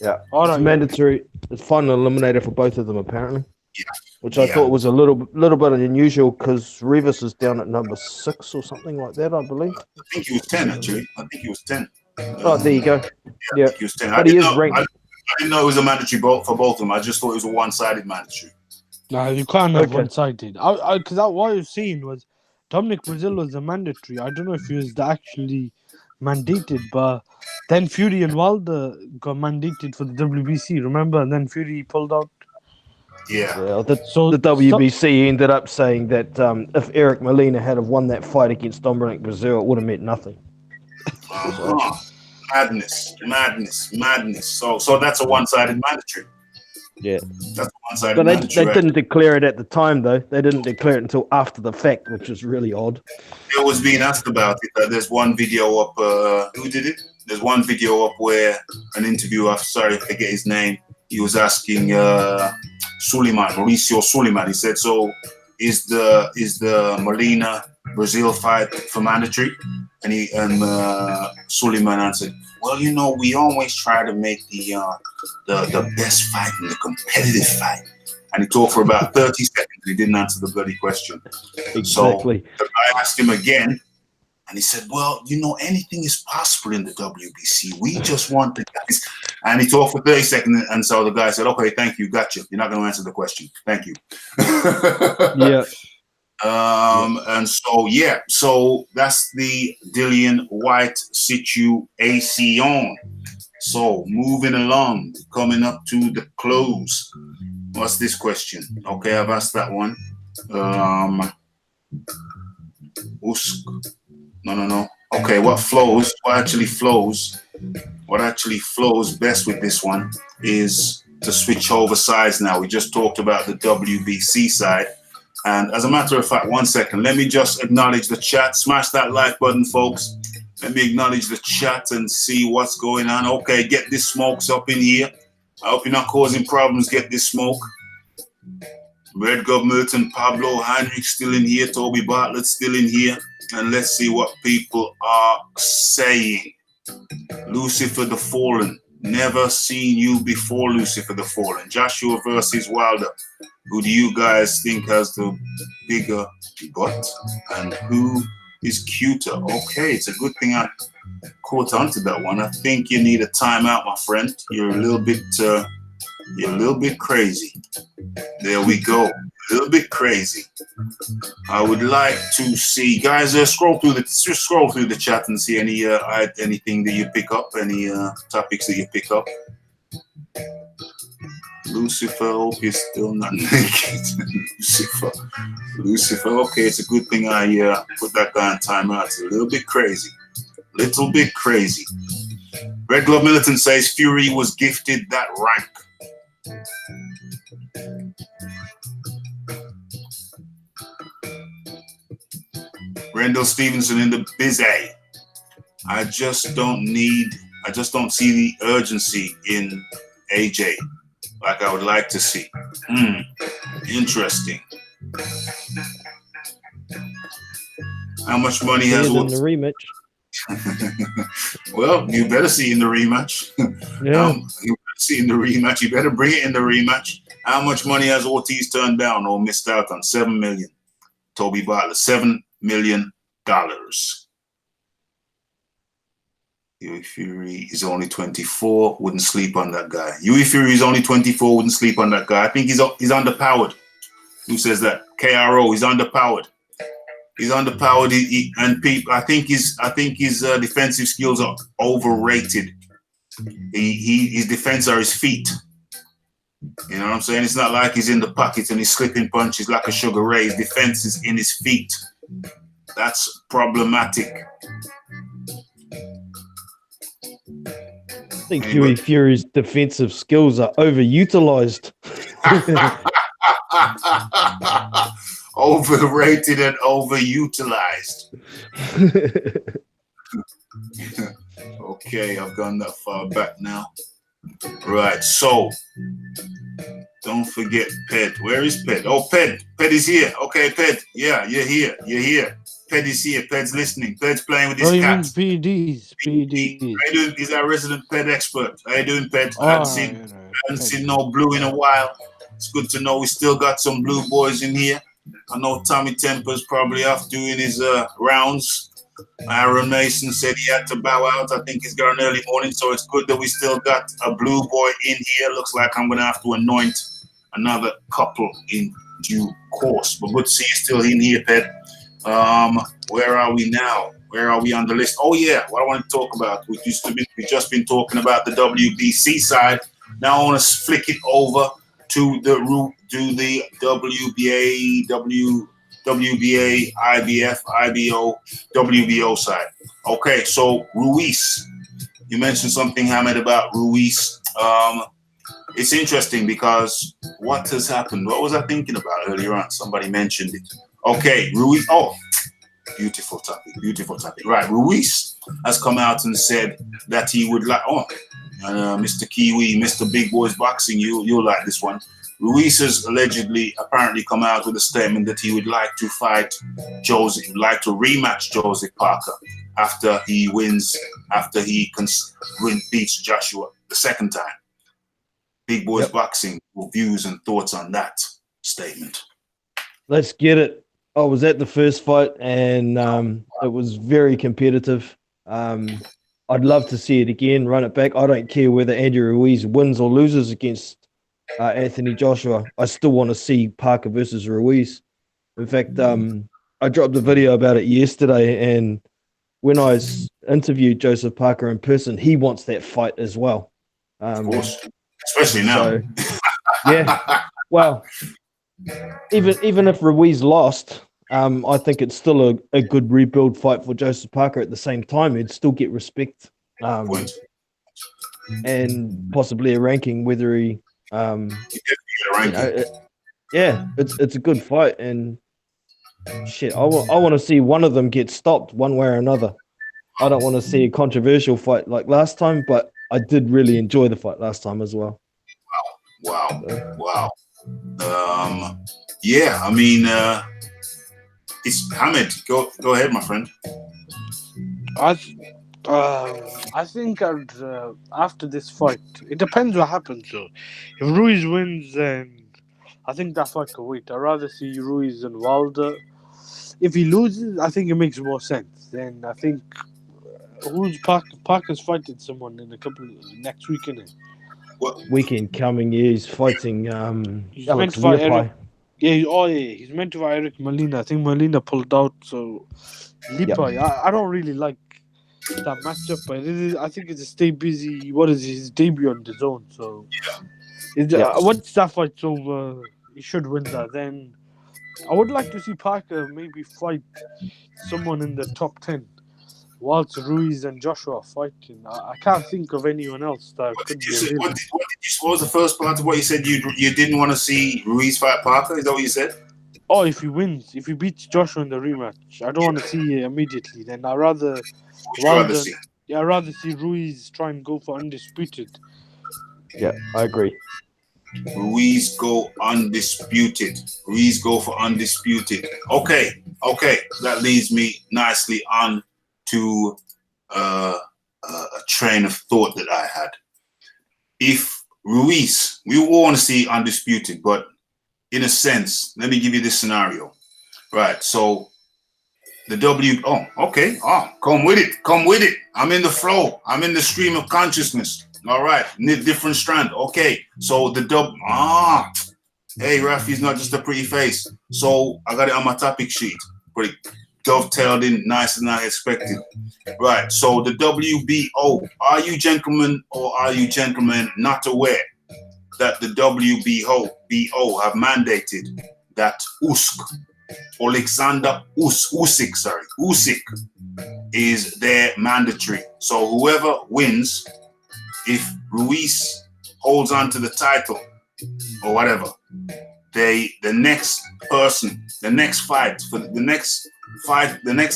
Yeah, All it's right, mandatory. It's final eliminator for both of them apparently. Yeah. Which I thought was a little bit unusual because Rivas is down at number 6 or something like that, I believe. I think he was 10 actually. I think he was 10. Oh, there you go. I think he was 10. But he is ranked. I didn't know it was a mandatory for both of them. I just thought it was a one-sided mandatory. No, you can't have Okay. one-sided. Because what I was seeing was Dominic Brazil was a mandatory. I don't know if he was actually mandated, but then Fury and Wilder got mandated for the WBC. Remember? And then Fury pulled out. Yeah. The WBC ended up saying that if Eric Molina had have won that fight against Dominic Brazil, it would have meant nothing. Madness. So that's a one-sided mandatory. Yeah. That's a one-sided But mandatory. they didn't declare it at the time, though. They didn't declare it until after the fact, which is really odd. It was being asked about it. There's one video up. Who did it? There's one video up where an interviewer, sorry, I forget his name, he was asking Mauricio Suleiman. He said, "So is the Molina Brazil fight for mandatory?" And Suleiman answered, "Well, we always try to make the best fight and the competitive fight." And he talked for about 30 seconds. He didn't answer the bloody question. Exactly. So the guy asked him again, and he said, "Well, anything is possible in the WBC. We just want the guys." And he talked for 30 seconds, and so the guy said, "Okay, thank you, gotcha. You're not going to answer the question. Thank you." Yeah. And so that's the Dillian Whyte situation. So moving along, coming up to the close. What's this question? Okay, I've asked that one. Usyk. No. Okay, what actually flows best with this one is to switch over sides now. We just talked about the WBC side. And as a matter of fact, 1 second, let me just acknowledge the chat. Smash that like button, folks. Let me acknowledge the chat and see what's going on. Okay, get this smokes up in here. I hope you're not causing problems. Get this smoke. Red Government and Pablo Heinrich still in here. Toby Bartlett still in here. And let's see what people are saying. Lucifer the Fallen. Never seen you before, Lucifer the Fallen. Joshua versus Wilder. Who do you guys think has the bigger butt? And who is cuter? Okay, it's a good thing I caught onto that one. I think you need a timeout, my friend. You're a little bit crazy. There we go. A little bit crazy. I would like to see, guys. Scroll through the chat and see anything that you pick up, any topics that you pick up. Lucifer, hope you're still not naked. Lucifer. Okay, it's a good thing I put that guy on timeout. It's a little bit crazy. Red Glove Militant says Fury was gifted that rank. Rendell Stevenson in the busy. I just don't see the urgency in AJ like I would like to see. Interesting. How much money has in the rematch? Well, you better see in the rematch. Yeah. You better see in the rematch. You better bring it in the rematch. How much money has Ortiz turned down or missed out on? $7 million. Toby Bartlett, $7 million. Huey Fury is only 24. Wouldn't sleep on that guy. Huey Fury is only 24. Wouldn't sleep on that guy. I think he's underpowered. Who says that? KRO. He's underpowered. He's underpowered. I think his defensive skills are overrated. His defense are his feet. You know what I'm saying? It's not like he's in the pocket and he's slipping punches like a Sugar Ray. His defense is in his feet. That's problematic. I think Huey Fury's defensive skills are overutilized. Overrated and overutilized. Okay, I've gone that far back now. Right, so don't forget Ped. Where is Ped? Oh, Ped. Ped is here. Okay, Ped. Yeah, you're here. You're here. Ped is here. Ped's listening. Ped's playing with his Oh, you cat. mean PEDs? How you PEDs. doing? He's our resident Ped expert. How you doing, Ped? I Oh, hadn't seen no blue in a while. It's good to know we still got some blue boys in here. I know Tommy Temper's probably off doing his rounds. Aaron Mason said he had to bow out. I think he's got an early morning, so it's good that we still got a blue boy in here. Looks like I'm going to have to anoint another couple in due course. But good to see you still in here, Ped. Where are we now? Where are we on the list? Oh, yeah, what I want to talk about. We've just been talking about the WBC side. Now I want to flick it over to the WBA, IBF, IBO, WBO side. Okay, so Ruiz. You mentioned something, Hamed, about Ruiz. It's interesting because what has happened? What was I thinking about earlier on? Somebody mentioned it. Okay, Ruiz. Oh, beautiful topic. Beautiful topic. Right, Ruiz has come out and said that he would like. Oh, Mr. Kiwi, Mr. Big Boys Boxing, you'll like this one. Ruiz has apparently come out with a statement that he would like to fight Joseph, like to rematch Joseph Parker after he beats Joshua the second time. Big Boys Boxing, views and thoughts on that statement. Let's get it. I was at the first fight and it was very competitive. I'd love to see it again, run it back. I don't care whether Andy Ruiz wins or loses against Anthony Joshua. I still want to see Parker versus Ruiz. In fact, I dropped a video about it yesterday, and when I interviewed Joseph Parker in person, he wants that fight as well. Of course, especially now. So, yeah. Well, even if Ruiz lost, I think it's still a good rebuild fight for Joseph Parker. At the same time, he'd still get respect and possibly a ranking, whether he it's a good fight, and shit, I want to see one of them get stopped one way or another. I don't want to see a controversial fight like last time, but I did really enjoy the fight last time as well. Wow. Yeah, I mean, it's Hamid. Go ahead, my friend. I think after this fight, it depends what happens. So, if Ruiz wins, then I think that fight could wait. I'd rather see Ruiz and Wilder. If he loses, I think it makes more sense. Then I think Parker's fighting someone in next week, innit? What weekend coming? Yeah, he's fighting. He's Alex meant to fight Leapai. he's meant to fight Eric Molina. I think Molina pulled out, so Leapai. I don't really like that matchup, but I think it's a stay busy. What is his debut on the zone? So once that fight's over, he should win that. Then I would like to see Parker maybe fight someone in the top 10. Whilst Ruiz and Joshua are fighting, I can't think of anyone else that could be. What was the first part of what you said? You didn't want to see Ruiz fight Parker? Is that what you said? Oh, if he wins, if he beats Joshua in the rematch, I don't want to see it immediately. Then I'd rather see Ruiz try and go for undisputed. Yeah, I agree. Ruiz go undisputed. Okay. That leads me nicely on to a train of thought that I had. If Ruiz, we all want to see undisputed, but in a sense, let me give you this scenario. Right, so the come with it. I'm in the flow. I'm in the stream of consciousness. All right, different strand. Okay, so the hey, Raphie's not just a pretty face. So I got it on my topic sheet. Pretty dovetailed in nicer than I expected. Right, so the WBO, are you gentlemen not aware that the WBO have mandated that Usyk is their mandatory. So whoever wins, if Ruiz holds on to the title or whatever, the next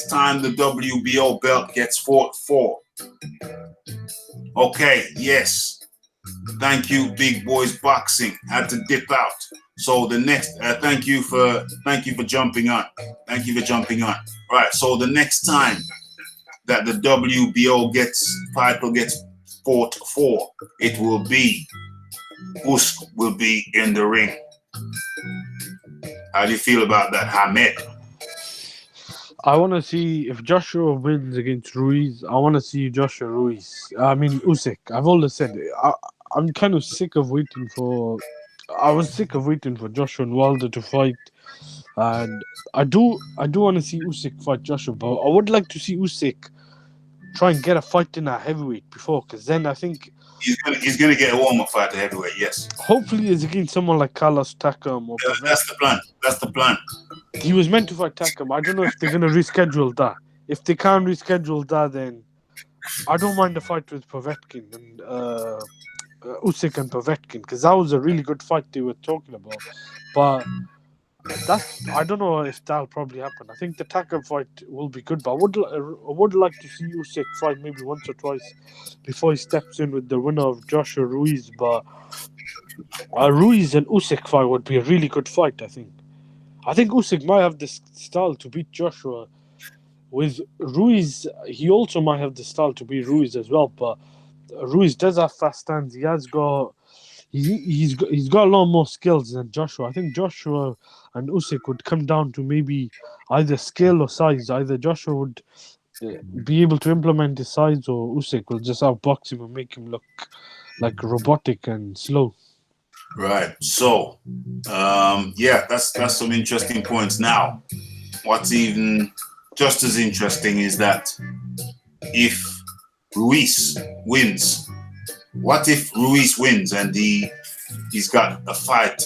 time the WBO belt gets fought for. Okay, yes. Thank you, Big Boys Boxing. Had to dip out. So the next, thank you for jumping on. Thank you for jumping on. Right. So the next time that the WBO title gets fought for, it will be Usyk will be in the ring. How do you feel about that, Hamed? I want to see if Joshua wins against Ruiz. I want to see Joshua Ruiz. I mean Usyk. I've always said I'm kind of sick of waiting for. I was sick of waiting for Joshua and Wilder to fight, and I do want to see Usyk fight Joshua, but I would like to see Usyk try and get a fight in a heavyweight before, because then I think he's gonna get a warm-up fight at heavyweight. Yes. Hopefully, it's against someone like Carlos Takam or That's the plan. That's the plan. He was meant to fight Takam. I don't know if they're going to reschedule that. If they can't reschedule that, then I don't mind the fight with Povetkin and Usyk and Povetkin, because that was a really good fight they were talking about. But I don't know if that'll probably happen. I think the Takam fight will be good, but I would like to see Usyk fight maybe once or twice before he steps in with the winner of Joshua Ruiz. But Ruiz and Usyk fight would be a really good fight, I think. I think Usyk might have the style to beat Joshua. With Ruiz, he also might have the style to beat Ruiz as well. But Ruiz does have fast stands. He's got a lot more skills than Joshua. I think Joshua and Usyk would come down to maybe either skill or size. Either Joshua would be able to implement his size, or Usyk will just outbox him and make him look like robotic and slow. Right. So, that's some interesting points. Now, what's even just as interesting is that if Ruiz wins, what if Ruiz wins and he's got a fight?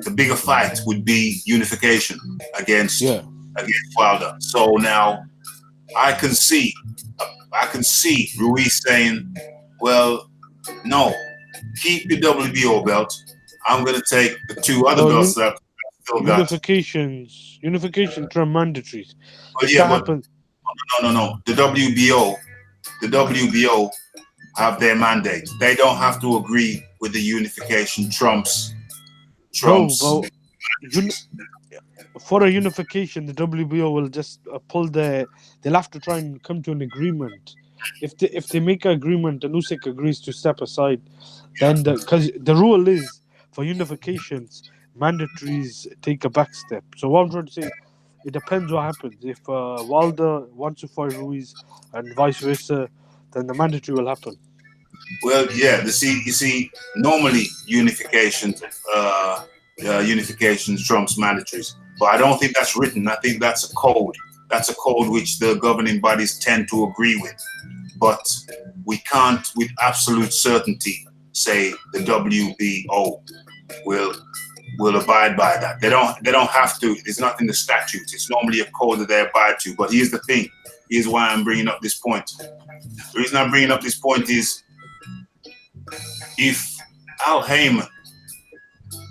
The bigger fight would be unification against Wilder. So now I can see Ruiz saying, "Well, no. Keep your WBO belt. I'm going to take the two other belts that I've still got." Unification term mandatories. No. The WBO have their mandate. They don't have to agree with the unification trumps. For a unification, the WBO will just they'll have to try and come to an agreement. If they make an agreement and Usyk agrees to step aside, then because the rule is for unifications, mandatories take a back step. So what I'm trying to say, it depends what happens. If Wilder wants to fight Ruiz and vice versa, then the mandatory will happen. Well, yeah. You see, normally unifications trumps mandatories, but I don't think that's written. I think that's a code. That's a code which the governing bodies tend to agree with. But we can't, with absolute certainty, say the WBO will abide by that. They don't have to. It's not in the statutes. It's normally a code that they abide to. But here's the thing. Here's why I'm bringing up this point. The reason I'm bringing up this point is if Al Heyman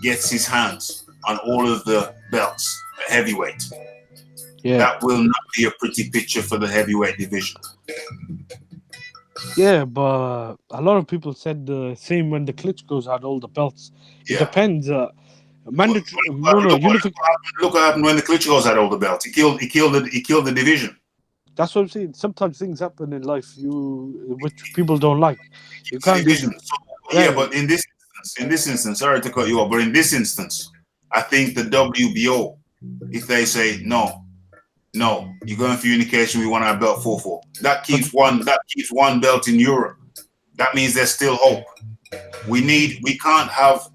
gets his hands on all of the belts, the heavyweight, that will not be a pretty picture for the heavyweight division. Yeah, but a lot of people said the same when the Klitschko's had all the belts. It depends. Look what happened when the Klitschko's had all the belts. He killed the division. That's what I'm saying. Sometimes things happen in life which people don't like. You can't division. But in this instance, sorry to cut you off, but in this instance, I think the WBO, if they say no, you're going for unification, we want our belt 4-4. That keeps one belt in Europe. That means there's still hope. We can't have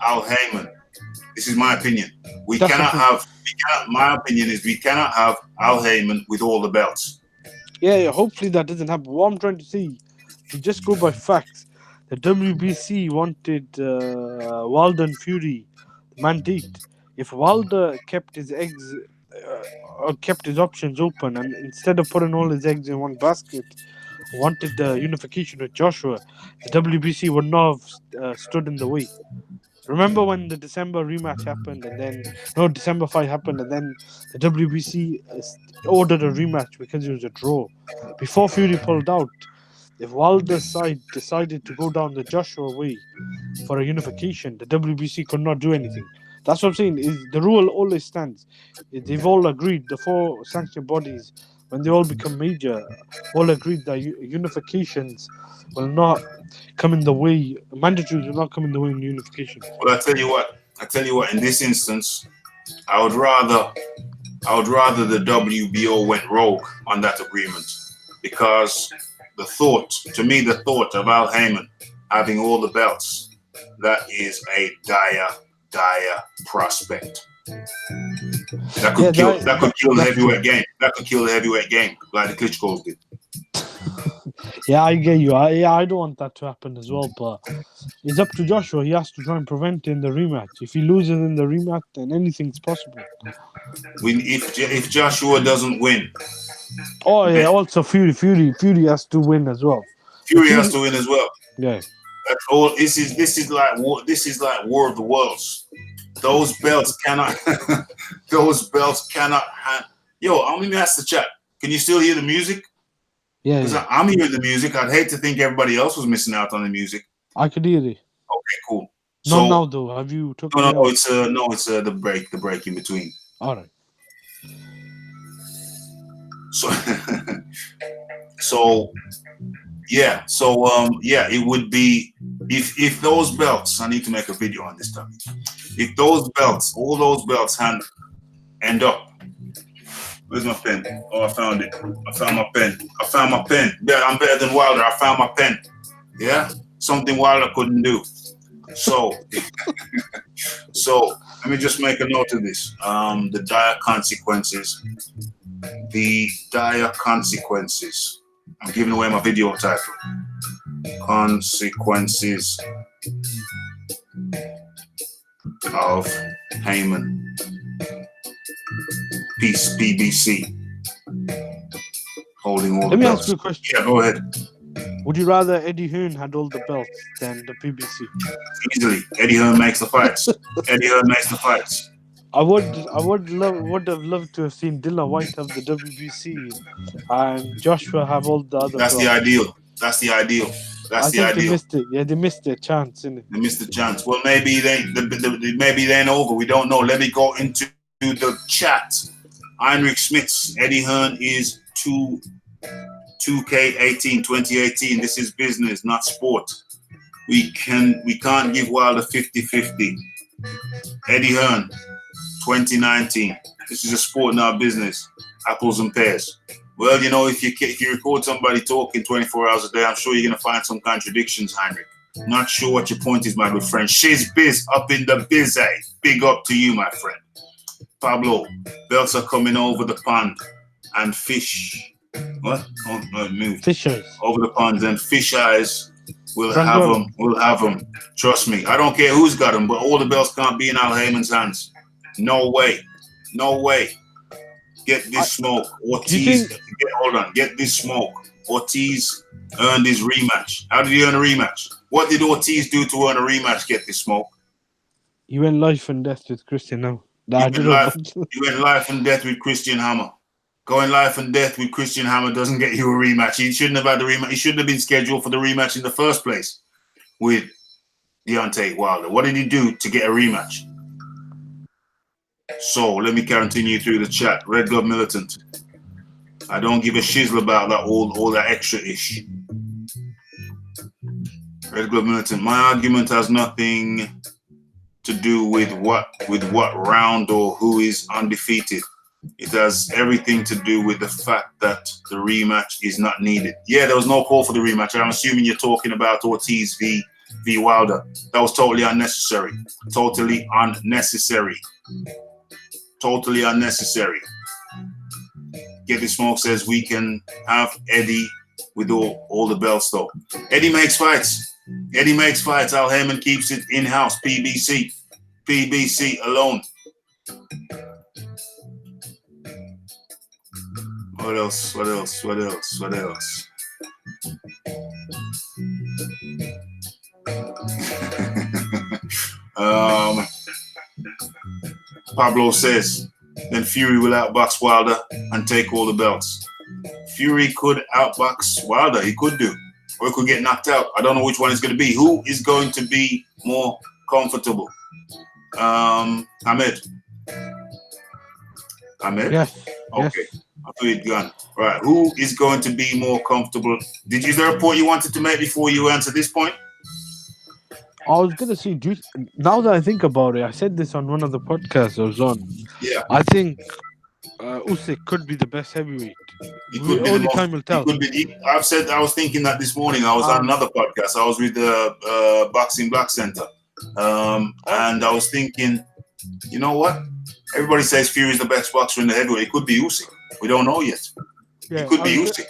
Al Heyman. This is my opinion. My opinion is we cannot have Al Heyman with all the belts. Yeah, hopefully that doesn't happen. What I'm trying to say, if you just go by facts, the WBC wanted Wilder and Fury mandate. If Wilder kept his eggs or kept his options open, and instead of putting all his eggs in one basket, wanted the unification with Joshua, the WBC would not have stood in the way. Remember when the December rematch happened, December fight happened, and then the WBC ordered a rematch because it was a draw. Before Fury pulled out, if Wilder's side decided to go down the Joshua way for a unification, the WBC could not do anything. That's what I'm saying. Is the rule always stands? They've all agreed. The four sanction bodies, when they all become major, all agreed that unifications will not come in the way. Mandatories will not come in the way in unification. Well, I tell you what. In this instance, I would rather the WBO went rogue on that agreement, because the thought of Al Heyman having all the belts, that is a dire prospect. That could kill the heavyweight game. That could kill the heavyweight game, like the Klitschko's did. Yeah, I get you. I don't want that to happen as well, but it's up to Joshua. He has to try and prevent it in the rematch. If he loses in the rematch, then anything's possible. If Joshua doesn't win. Oh yeah, also Fury has to win as well. Fury has to win as well. Yeah. That's all. This is like War of the Worlds. Those belts cannot. Yo, I'm gonna ask the chat. Can you still hear the music? Yeah. Because I'm hearing the music. I'd hate to think everybody else was missing out on the music. I could hear it. Okay, cool. Not now though. Have you took? No. It's the break in between. All right. It would be if those belts. I need to make a video on this topic. If those belts, all those belts, end up. Where's my pen? Oh, I found it. I found my pen. Yeah, I'm better than Wilder. I found my pen. Yeah, something Wilder couldn't do. So let me just make a note of this. The dire consequences. I'm giving away my video title. Consequences of Heyman. Peace, BBC. Holding all the belts. Let me ask you a question. Yeah, go ahead. Would you rather Eddie Hearn had all the belts than the PBC? Easily. Eddie Hearn makes the fights. I would have loved to have seen Dillian Whyte have the WBC and Joshua have all the other belts. That's the ideal. They missed it. Yeah, they missed their chance, innit? They missed the chance. Well, maybe they ain't over. We don't know. Let me go into the chat. Heinrich Smits. Eddie Hearn is 2K18, 2018. This is business, not sport. We can't give Wilder 50-50. Eddie Hearn, 2019. This is a sport, not business. Apples and pears. Well, if you record somebody talking 24 hours a day, I'm sure you're gonna find some contradictions, Heinrich. Not sure what your point is, my good friend. Shiz Biz up in the biz, eh? Big up to you, my friend. Pablo, belts are coming over the pond and fish. What? Oh, no, move. Fish eyes. Over the ponds and fish eyes. We'll have them. Trust me. I don't care who's got them, but all the belts can't be in Al Heyman's hands. No way. Get this smoke. Ortiz. Get this smoke. Ortiz earned his rematch. How did he earn a rematch? What did Ortiz do to earn a rematch? Get this smoke. He went life and death with Christian now. You went life and death with Christian Hammer. Going life and death with Christian Hammer doesn't get you a rematch. He shouldn't have had the rematch. He shouldn't have been scheduled for the rematch in the first place with Deontay Wilder. What did he do to get a rematch? So let me continue through the chat. Red Glove Militant. I don't give a shizzle about that all that extra ish. Red Glove Militant. My argument has nothing to do with what round or who is undefeated. It has everything to do with the fact that the rematch is not needed. Yeah, there was no call for the rematch. I'm assuming you're talking about Ortiz v Wilder. That was totally unnecessary. Totally unnecessary. Get the Smoke says we can have Eddie with all the belts though. Eddie makes fights. Al Heyman keeps it in-house. PBC alone. What else? Pablo says, then Fury will outbox Wilder and take all the belts. Fury could outbox Wilder. He could do. or he could get knocked out. I don't know which one it's going to be. Who is going to be more comfortable? Ahmed. Yes. Okay. Yes. I thought you'd gone. Right. Who is going to be more comfortable? Is there a point you wanted to make before you answer this point? I was gonna say, now that I think about it, I said this on one of the podcasts I was on. Yeah. I think Usyk could be the best heavyweight. He could be Only time will tell. I was thinking that this morning. I was on another podcast. I was with the Boxing Black Center. And I was thinking, you know what? Everybody says Fury is the best boxer in the heavyweight. It could be Usyk. We don't know yet. Yeah, it could be Usyk.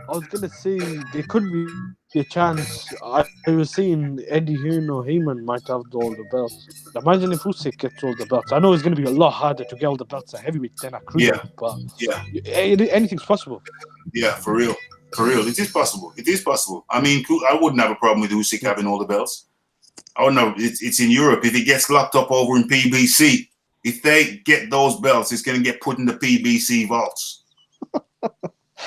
I was gonna say there could be a chance. I was saying Eddie Hearn or Heyman might have all the belts. Imagine if Usyk gets all the belts. I know it's gonna be a lot harder to get all the belts at heavyweight than at cruiserweight, but anything's possible. Yeah, for real. It is possible. I mean, I wouldn't have a problem with Usyk having all the belts. Oh no, it's in Europe. If he gets locked up over in PBC, if they get those belts, it's going to get put in the PBC vaults.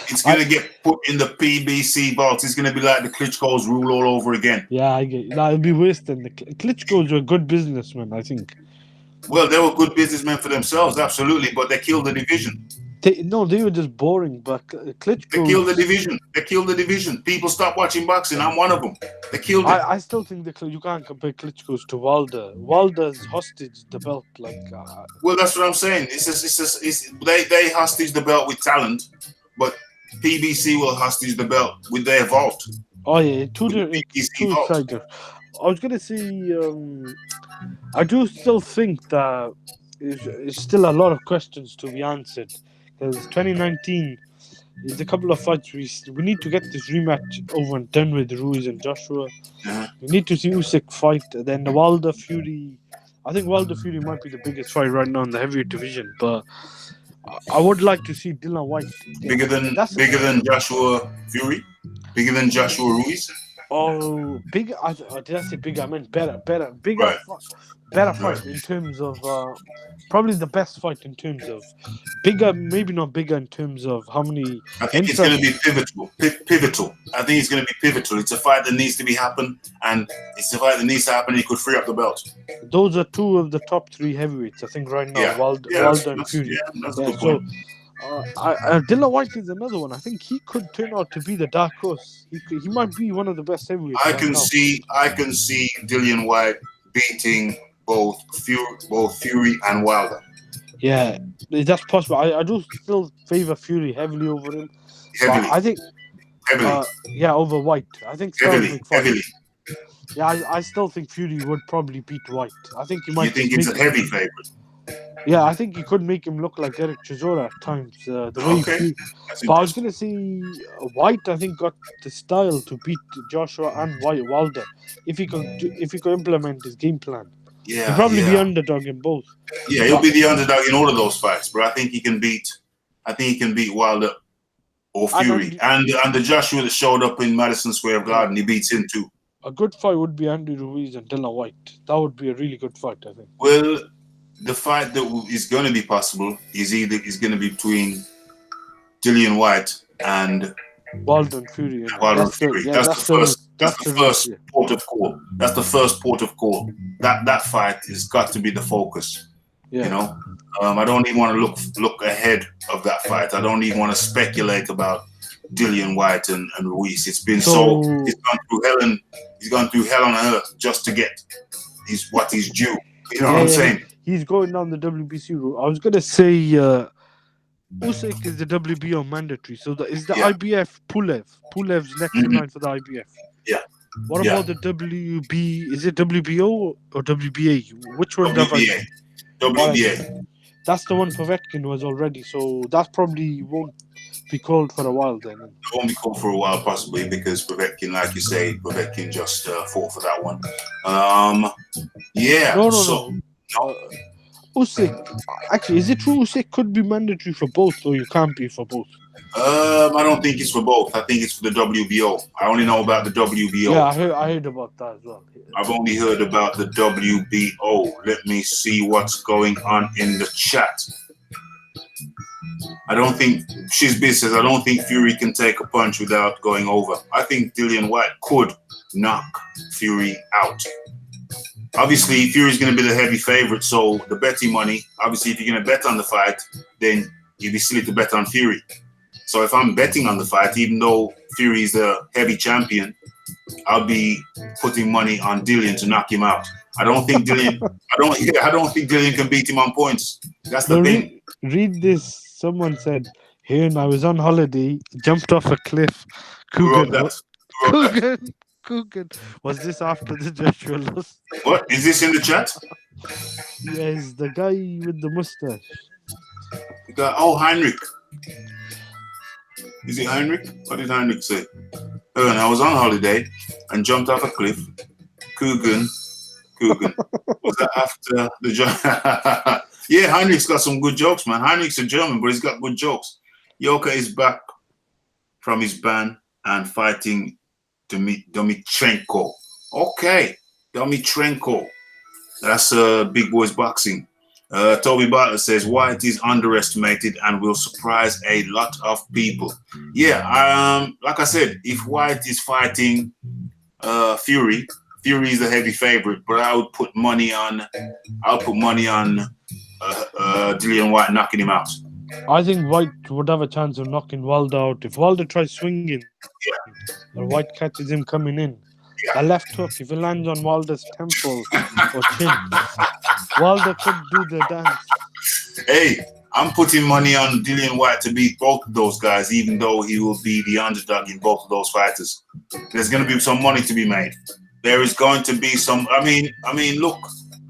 It's going to get put in the PBC vaults. It's going to be like the Klitschko's rule all over again. Yeah, I get it. It'll be worse than the Klitschko's were good businessmen, I think. Well, they were good businessmen for themselves, absolutely, but they killed the division. They were just boring, but Klitschko... They killed the division. People stopped watching boxing. I'm one of them. They killed it. I still think you can't compare Klitschko's to Wilder. Wilder's hostage the belt like... Well, that's what I'm saying. They hostage the belt with talent, but PBC will hostage the belt with their vault. Oh, yeah, two-sided. I was going to say... I do still think that there's still a lot of questions to be answered. Because 2019 is a couple of fights we need to get this rematch over and done with Ruiz and Joshua. We need to see Usyk fight. Then the Wilder Fury. I think Wilder Fury might be the biggest fight right now in the heavyweight division. But I would like to see Dillian Whyte. Bigger than Joshua Fury? Bigger than Joshua Ruiz? Oh, bigger. Did I say bigger? I meant better. Bigger. Right. Better fight in terms of probably the best fight in terms of bigger, maybe not bigger in terms of how many. I think it's going to be pivotal. I think it's going to be pivotal. It's a fight that needs to be happen, and it's a fight that needs to happen. He could free up the belt. Those are two of the top three heavyweights, I think, right now. Wilder and Fury. That's a good point. Dillian Whyte is another one. I think he could turn out to be the dark horse. He might be one of the best heavyweights. I can see Dillian Whyte beating both Fury and Wilder. Yeah, that's possible. I do still favor Fury heavily over him. Heavily. I think heavily. Over Whyte. I think heavily. Yeah, I still think Fury would probably beat Whyte. I think he might. You think it's a heavy favorite? Yeah, I think he could make him look like Eric Chisora at times. The way but I was going to say Whyte, I think, got the style to beat Joshua and Wilder if he could implement his game plan. Yeah, he'll probably be underdog in both. Yeah, he'll be the underdog in all of those fights, but I think he can beat Wilder or Fury, and the Joshua that showed up in Madison Square Garden, he beats him too. A good fight would be Andy Ruiz and Dillian Whyte. That would be a really good fight, I think. Well, the fight that is going to be possible is going to be between Dillian Whyte and Wilder and Fury. That's the first port of call. That's the first port of call. That fight has got to be the focus. Yeah. You know, I don't even want to look ahead of that fight. I don't even want to speculate about Dillian Whyte and Ruiz. It's been he's gone through hell on earth just to get what he's due. You know what I'm saying? He's going down the WBC route. I was gonna say Usyk is the WBO mandatory. So is the IBF Pulev? Pulev's next in line for the IBF. Yeah. What about the WB? Is it WBO or WBA? Which one? WBA. That's the one Povetkin was already. So that probably won't be called for a while then. It won't be called for a while, possibly, because Povetkin, like you say, just fought for that one. Yeah. No. Usyk, actually, is it true Usyk could be mandatory for both, or you can't be for both? I don't think it's for both. I think it's for the WBO. I only know about the WBO. Yeah, I heard about that as well. I've only heard about the WBO. Let me see what's going on in the chat. I don't think Shizbis says I don't think Fury can take a punch without going over. I think Dillian Whyte could knock Fury out. Obviously, Fury's going to be the heavy favorite, so the betting money. Obviously, if you're going to bet on the fight, then you'd be silly to bet on Fury. So if I'm betting on the fight, even though Fury is the heavy champion, I'll be putting money on Dillian to knock him out. I don't think Dillian. I don't think Dillian can beat him on points. That's the thing. Read this. Someone said, "Here, I was on holiday, jumped off a cliff. Who wrote that? Coogan. Was this after the Joshua loss? What is this in the chat? Yes, the guy with the mustache. The guy, Heinrich. Is it Heinrich? What did Heinrich say? And I was on holiday and jumped off a cliff. Coogan. Was that after the joke? Yeah, Heinrich's got some good jokes, man. Heinrich's a German, but he's got good jokes. Yoka is back from his ban and fighting Domitrenko. Okay, Domitrenko. That's Big Boys Boxing. Toby Bartlett says Whyte is underestimated and will surprise a lot of people. Yeah, like I said, if Whyte is fighting Fury is the heavy favorite, but I would put money on Dillian Whyte knocking him out. I think Whyte would have a chance of knocking Wilder out. If Wilder tries swinging, or Whyte catches him coming in, a left hook, if it lands on Wilder's temple or chin, Wilder could do the dance. Hey, I'm putting money on Dillian Whyte to beat both of those guys, even though he will be the underdog in both of those fighters. There's going to be some money to be made. There is going to be some. I mean, look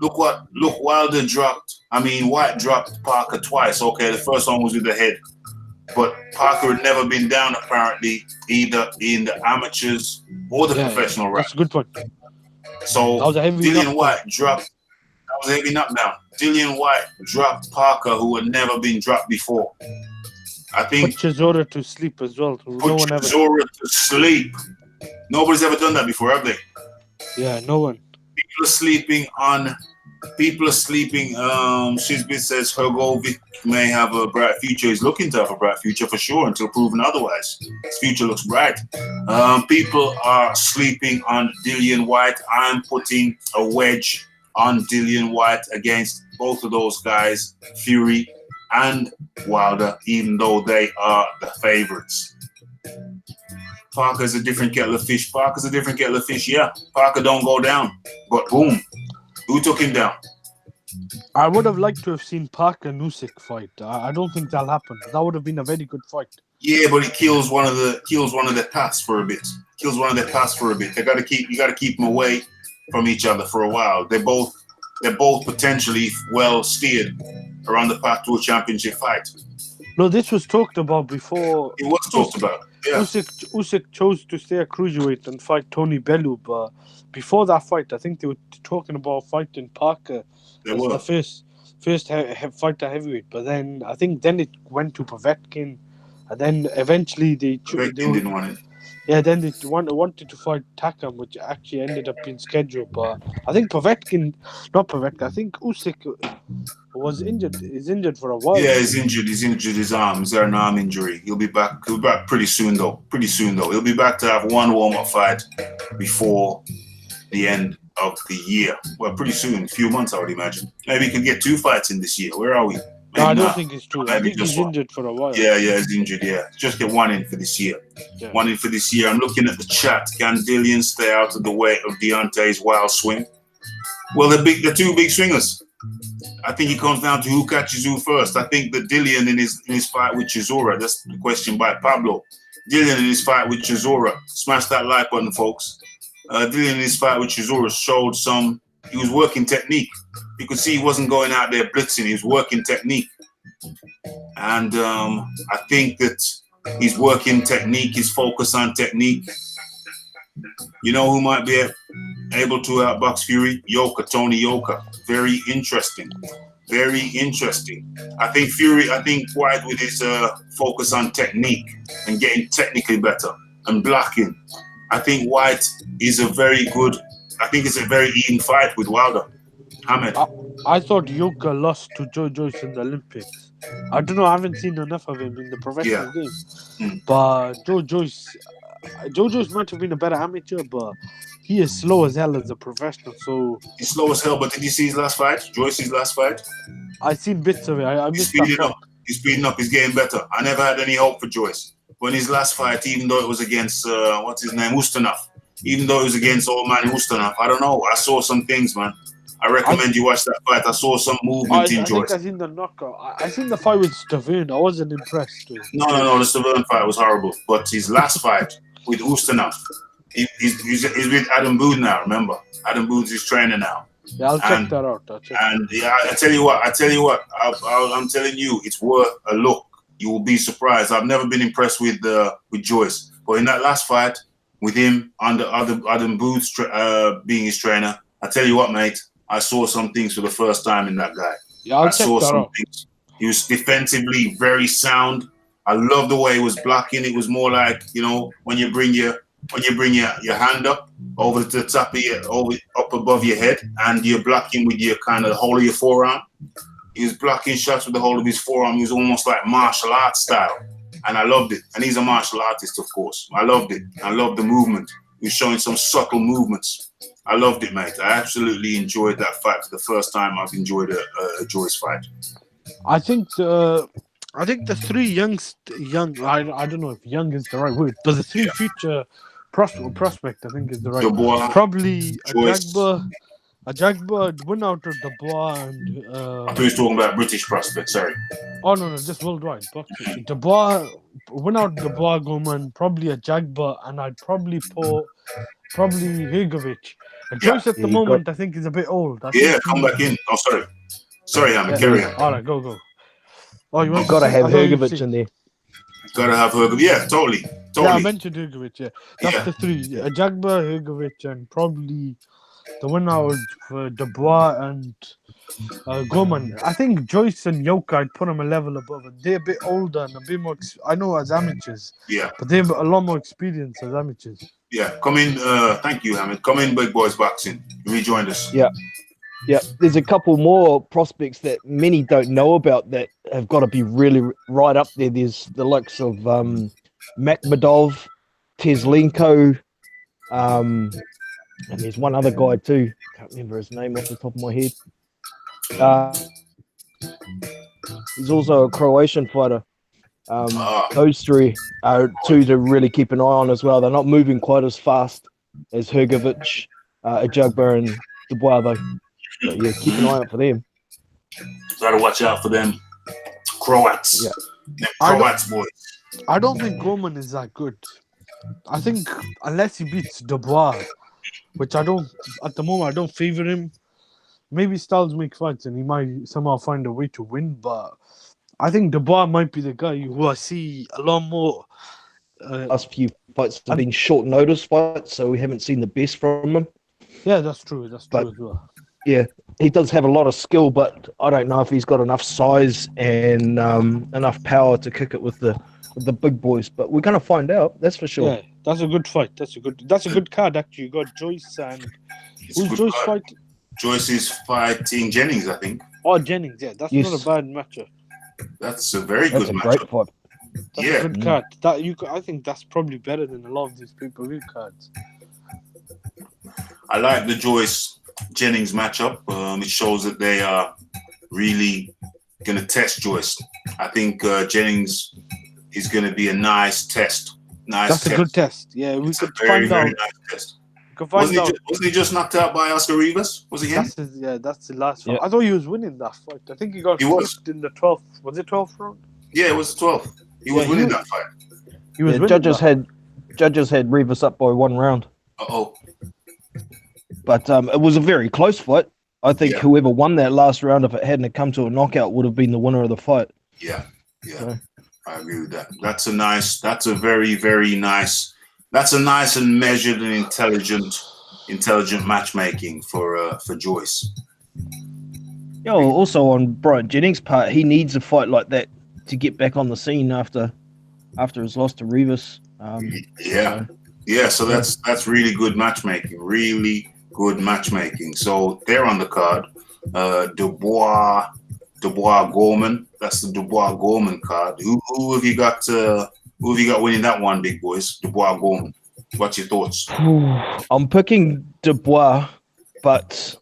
Wilder dropped. Whyte dropped Parker twice. Okay, the first one was with the head, but Parker had never been down apparently, either in the amateurs or the professional round. That's a good point. So Dillian Whyte dropped. That was a heavy knockdown. Dillian Whyte dropped Parker, who had never been dropped before. I think put Chisora to sleep as well. Chisora to sleep. Nobody's ever done that before, have they? Yeah, no one. People are sleeping. Shizbit says Hergovic may have a bright future. He's looking to have a bright future for sure until proven otherwise. His future looks bright. People are sleeping on Dillian Whyte. I'm putting a wedge on Dillian Whyte against both of those guys, Fury and Wilder, even though they are the favorites. Parker's a different kettle of fish. Yeah. Parker don't go down. But boom. Who took him down? I would have liked to have seen Parker and Usyk fight. I don't think that'll happen. That would have been a very good fight. Yeah, but it kills one of the paths for a bit. You gotta keep them away from each other for a while. They're both potentially well steered around the path to a championship fight. No, this was talked about before. It was talked about. Yeah. Usyk chose to stay a cruiserweight and fight Tony Bellew, but before that fight, I think they were talking about fighting Parker as the first fight at heavyweight. But then I think it went to Povetkin, and then eventually they didn't want it. Yeah, then they wanted to fight Takam, which actually ended up being scheduled. But I think I think Usyk is injured for a while. Yeah, he's injured his arm. He's got an arm injury. He'll be back pretty soon though. He'll be back to have one warm-up fight before the end of the year. Well, pretty soon, a few months I would imagine. Maybe he can get 2 fights in this year. Where are we? No, I don't think it's true. I think he's injured for a while. Yeah, he's injured, yeah. Just get 1 in for this year. Yeah. 1 in for this year. I'm looking at the chat. Can Dillian stay out of the way of Deontay's wild swing? Well, the 2 big swingers. I think it comes down to who catches who first. I think that Dillian in his fight with Chisora, that's the question by Pablo. Dillian in his fight with Chisora. Smash that like button, folks. Dillian in his fight with Chisora showed he was working technique. You could see he wasn't going out there blitzing. He was working technique. And I think that he's working technique, his focus on technique. You know who might be able to outbox Fury? Tony Yoka. Very interesting. I think Whyte with his focus on technique and getting technically better and blocking. I think Whyte is it's a very even fight with Wilder. Ahmed. I thought Yoka lost to Joe Joyce in the Olympics. I don't know. I haven't seen enough of him in the professional game. But Joe Joyce might have been a better amateur, but he is slow as hell as a professional. So He's slow as hell, but did you see his last fight? Joyce's last fight? I seen bits of it. I He's missed that speeding fight. up. He's speeding up. He's getting better. I never had any hope for Joyce. When his last fight, even though it was against, what's his name, Ustinov, even though it was against old man Ustinov, I don't know. I saw some things, man. I recommend you watch that fight. I saw some movement in I think Joyce. I seen the knockout. I seen the fight with Stavern. I wasn't impressed with. No. The Severn fight was horrible. But his last fight with Ustinov, he's with Adam Boone now, remember? Adam Boone's his trainer now. Yeah, I'll check that out. And yeah, I tell you what, I'm telling you, it's worth a look. You will be surprised. I've never been impressed with Joyce, but in that last fight with him under Adam Booth being his trainer, I tell you what, mate, I saw some things for the first time in that guy. Yeah, I'll check that out. Things. He was defensively very sound. I love the way he was blocking. It was more like, you know, when you bring your hand up over to the top of up above your head, and you're blocking with your kind of the whole of your forearm. He was blocking shots with the whole of his forearm. He was almost like martial arts style, and I loved it. And he's a martial artist, of course. I loved it. I loved the movement. He was showing some subtle movements. I loved it, mate. I absolutely enjoyed that fight for the first time I've enjoyed a Joyce fight. I think the three young. I don't know if young is the right word, but the three future prospect, I think, is the right. Dubois, probably Joyce. a Jagba win out of Dubois and. I thought he was talking about British prospect. Sorry. Oh no, just worldwide. Dubois win out Dubois, Goman, probably a Jagba, and I'd probably put Hegovic. And Joyce at the moment, I think, is a bit old. Come back in. Oh, sorry, Hamid. Carry on. All right, go. Oh, You've got to have Hegovic in there. Gotta have Hegovic. Yeah, totally. Yeah, I mentioned Hegovic. Yeah, that's the three: Jagba, Hegovic, and probably the winner for Dubois and Goman. I think Joyce and Yoka, I'd put them a level above it. They're a bit older and a bit more. I know as amateurs. Yeah. But they have a lot more experience as amateurs. Yeah, come in. Thank you, Hamid. Come in, Big Boys Boxing. You rejoined us. Yeah. There's a couple more prospects that many don't know about that have got to be really right up there. There's the likes of Makhmadov, Teslenko, and there's one other guy too. Can't remember his name off the top of my head. He's also a Croatian fighter. Those three are two to really keep an eye on as well. They're not moving quite as fast as Hegovic, Ajagba, and Dubois, though. So, yeah, keep an eye out for them. Gotta watch out for them Croats. Yeah. Them Croats boys. I don't think Goman is that good. I think unless he beats Dubois, which I don't at the moment, I don't favor him. Maybe Styles make fights and he might somehow find a way to win, but I think Dubois might be the guy who I see a lot more. Last few fights have been short notice fights, so we haven't seen the best from him. Yeah, that's true. That's true as well. Yeah, he does have a lot of skill, but I don't know if he's got enough size and enough power to kick it with the big boys. But we're gonna find out. That's for sure. Yeah, that's a good fight. That's a good card actually. You got Joyce and who's Joyce fighting? Joyce is fighting Jennings, I think. Oh, Jennings. Yeah, that's not a bad matchup. That's a very good matchup. Great fight. That's a good card. I think that's probably better than a lot of these pay-per-view cards. I like the Joyce Jennings matchup. It shows that they are really going to test Joyce. I think Jennings is going to be a nice test. That's a good test. Yeah, we could find out. Very nice test. Wasn't he just knocked out by Oscar Rivas? Was he him? That's the last fight. Yeah. I thought he was winning that fight. I think he got flipped in the 12th. Was it 12th round? Yeah, it was 12th. He was winning that fight. He was judges had Rivas up by 1 round. Uh-oh. But it was a very close fight. I think whoever won that last round, if it hadn't come to a knockout, would have been the winner of the fight. Yeah. So. I agree with that. That's a very, very nice, that's a nice and measured and intelligent matchmaking for Joyce. Yeah, also on Brian Jennings' part, he needs a fight like that to get back on the scene after his loss to Rivas. So that's really good matchmaking. Really good matchmaking. So they're on the card. Dubois, Dubois Gorman. That's the Dubois Gorman card. Who have you got? Who have you got winning that one, big boys? Dubois Gorman. What's your thoughts? I'm picking Dubois, but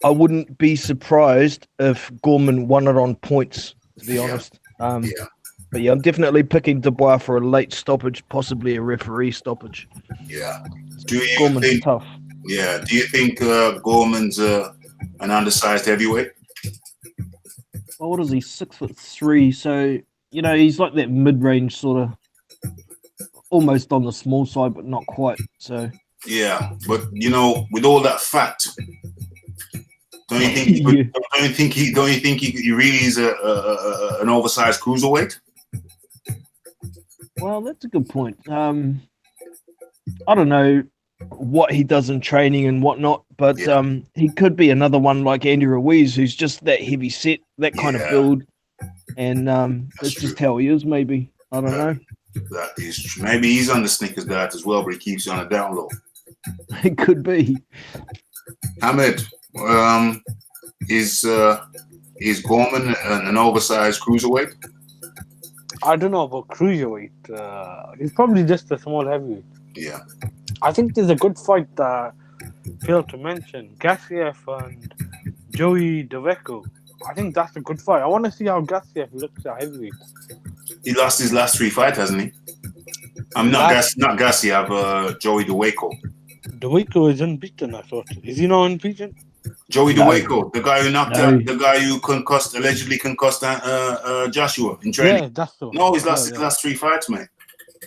I wouldn't be surprised if Gorman won it on points, to be honest. But yeah, I'm definitely picking Dubois for a late stoppage, possibly a referee stoppage. Yeah. Gorman's tough. Yeah. Do you think Gorman's an undersized heavyweight? Well, what is he? 6'3". So, he's like that mid-range sort of, almost on the small side, but not quite. So yeah, but with all that fat, don't you think? Don't you think he really is an oversized cruiserweight? Well, that's a good point. I don't know what he does in training and whatnot, but he could be another one like Andy Ruiz, who's just that heavy set, that kind of build, and that's just how he is. Maybe I don't know. That is true. Maybe he's on the Snickers diet as well, but he keeps you on a down low. It could be. Ahmed, is Gorman an oversized cruiserweight? I don't know about cruiserweight. He's probably just a small heavyweight. Yeah. I think there's a good fight that failed to mention. Gassiev and Joey Deveco. I think that's a good fight. I want to see how Gassiev looks at heavyweight. He lost his last 3 fights, hasn't he? I'm not Gassiev, Joey Deveco. Deveco is unbeaten, I thought. Is he not unbeaten? Joey Deveco, the guy who knocked out, the guy who allegedly concussed Joshua in training. Yeah, that's so. No, he's lost his last 3 fights, mate.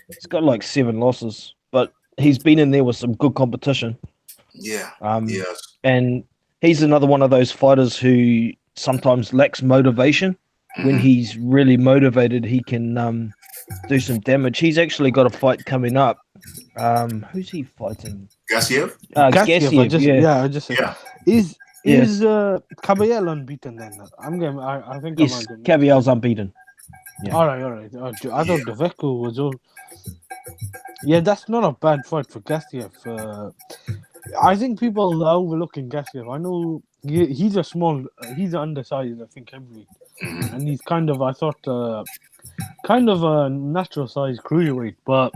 He's got like 7 losses, but he's been in there with some good competition. Yeah. Yes. And he's another one of those fighters who sometimes lacks motivation. When he's really motivated, he can do some damage. He's actually got a fight coming up. Who's he fighting? Gassiev? Gassiev. Is Caballero unbeaten then? I think yes, Caballera's unbeaten. Yeah. All right. I thought Deveco was all. Yeah, that's not a bad fight for Gassiev. I think people are overlooking Gassiev. I know he's he's undersized, I think, heavyweight. And he's kind of a natural size cruiserweight, but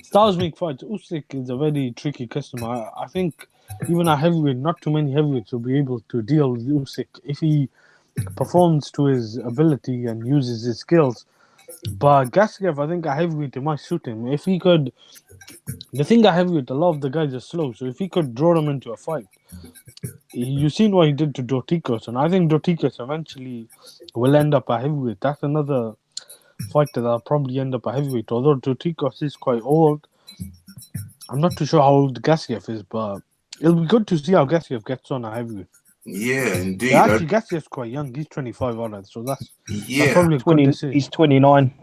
styles make fights. Usyk is a very tricky customer. I think even a heavyweight, not too many heavyweights will be able to deal with Usyk if he performs to his ability and uses his skills. But Gassiev, I think a heavyweight, it might suit him. If he could, the thing a heavyweight, a lot of the guys are slow, so if he could draw them into a fight, you've seen what he did to Dorticos, and I think Dorticos eventually will end up a heavyweight. That's another fighter that'll probably end up a heavyweight. Although Dorticos is quite old, I'm not too sure how old Gassiev is, but it'll be good to see how Gassiev gets on a heavyweight. Yeah, indeed. Yeah, actually, Gassiev's quite young. He's 25, all right, so that's probably good to see. He's 29.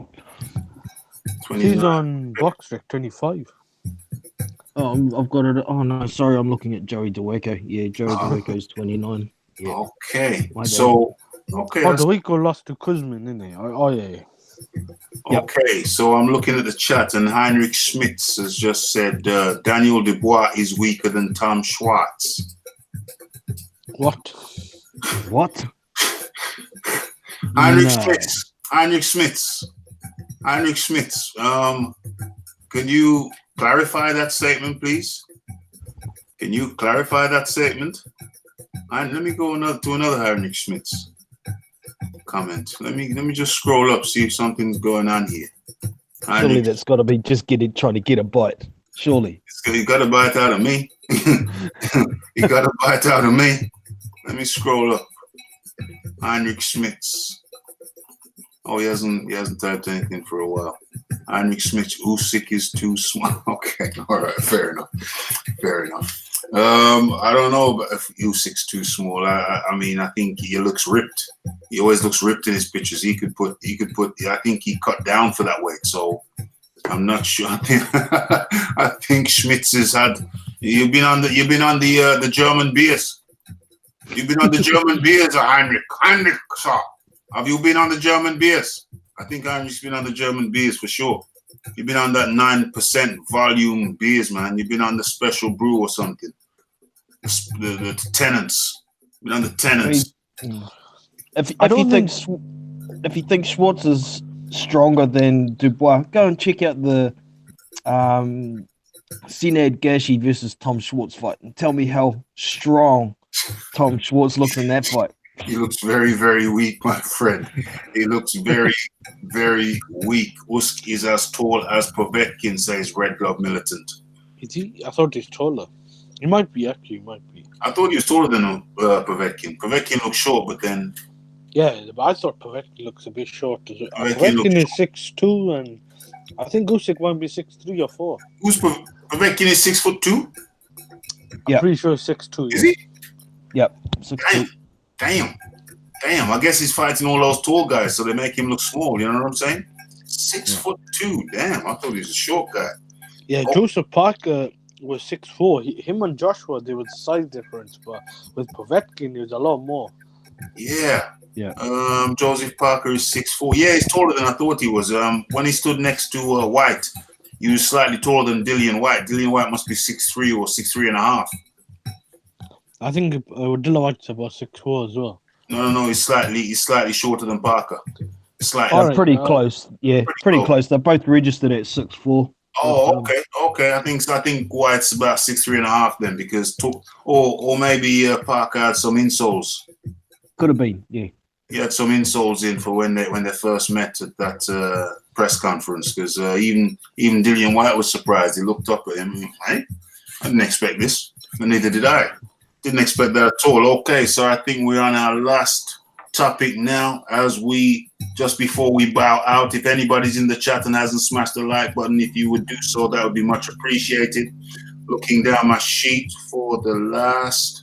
He's on Boxrec 25. Oh, I've got it. Oh no, sorry, I'm looking at Joey Deweco. Yeah, Joey Deweco's 29. Yeah. Okay, so Deweco lost to Kuzmin, didn't he? Oh yeah. Okay, so I'm looking at the chat, and Heinrich Schmitz has just said Daniel Dubois is weaker than Tom Schwartz. What? Heinrich Schmitz. Can you clarify that statement, please? Can you clarify that statement? And let me go to another Heinrich Schmitz comment. Let me just scroll up, see if something's going on here. Surely that's got to be just trying to get a bite. Surely. You got a bite out of me. You got a bite out of me. Let me scroll up. Heinrich Schmitz. Oh, he hasn't typed anything for a while. Heinrich Schmitz, Usyk is too small. Okay, all right, fair enough. I don't know if Usyk's too small. I mean, I think he looks ripped. He always looks ripped in his pictures. He could put. I think he cut down for that weight. So I'm not sure. I think Schmitz has had. You've been on the German beers. You've been on the German beers, Heinrich. Heinrich, sir. Have you been on the German beers? I think Heinrich's been on the German beers for sure. You've been on that 9% volume beers, man. You've been on the special brew or something. The tenants. Been on the tenants. If you think Schwartz is stronger than Dubois, go and check out the Sinad Gashi versus Tom Schwartz fight and tell me how strong Tom Schwartz looks in that fight. He looks very, very weak, my friend. He looks very, very weak. Usyk is as tall as Povetkin, says Red Glove Militant. Is he? I thought he's taller. He might be, actually. He might be. I thought he was taller than Povetkin. Povetkin looks short, but then... Yeah, but I thought Povetkin looks a bit short. Povetkin is 6'2", and I think Usyk might be 6'3" or 4. Povetkin is 6'2"? Yeah. I'm pretty sure 6'2". Is he? Yep. 6'2". Damn. I guess he's fighting all those tall guys, so they make him look small. You know what I'm saying? 6'2". Damn, I thought he was a short guy. Yeah, Joseph Parker was 6'4". Him and Joshua, there was a size difference, but with Povetkin, there was a lot more. Yeah. Yeah. Joseph Parker is 6'4". Yeah, he's taller than I thought he was. When he stood next to Whyte, he was slightly taller than Dillian Whyte. Dillian Whyte must be 6'3" or 6'3.5". I think Dillian Whyte's about 6'4" as well. No, he's slightly shorter than Parker. Slightly. They're pretty close. Yeah, pretty close. They're both registered at 6'4". Oh, okay. I think White's about 6'3.5" then, because or maybe Parker had some insoles. Could have been, yeah. He had some insoles in for when they first met at that press conference, because even Dillian Whyte was surprised. He looked up at him. Hey, I didn't expect this, and neither did I. Didn't expect that at all. Okay, so I think we're on our last topic now. Just before we bow out, if anybody's in the chat and hasn't smashed the like button, if you would do so, that would be much appreciated. Looking down my sheet for the last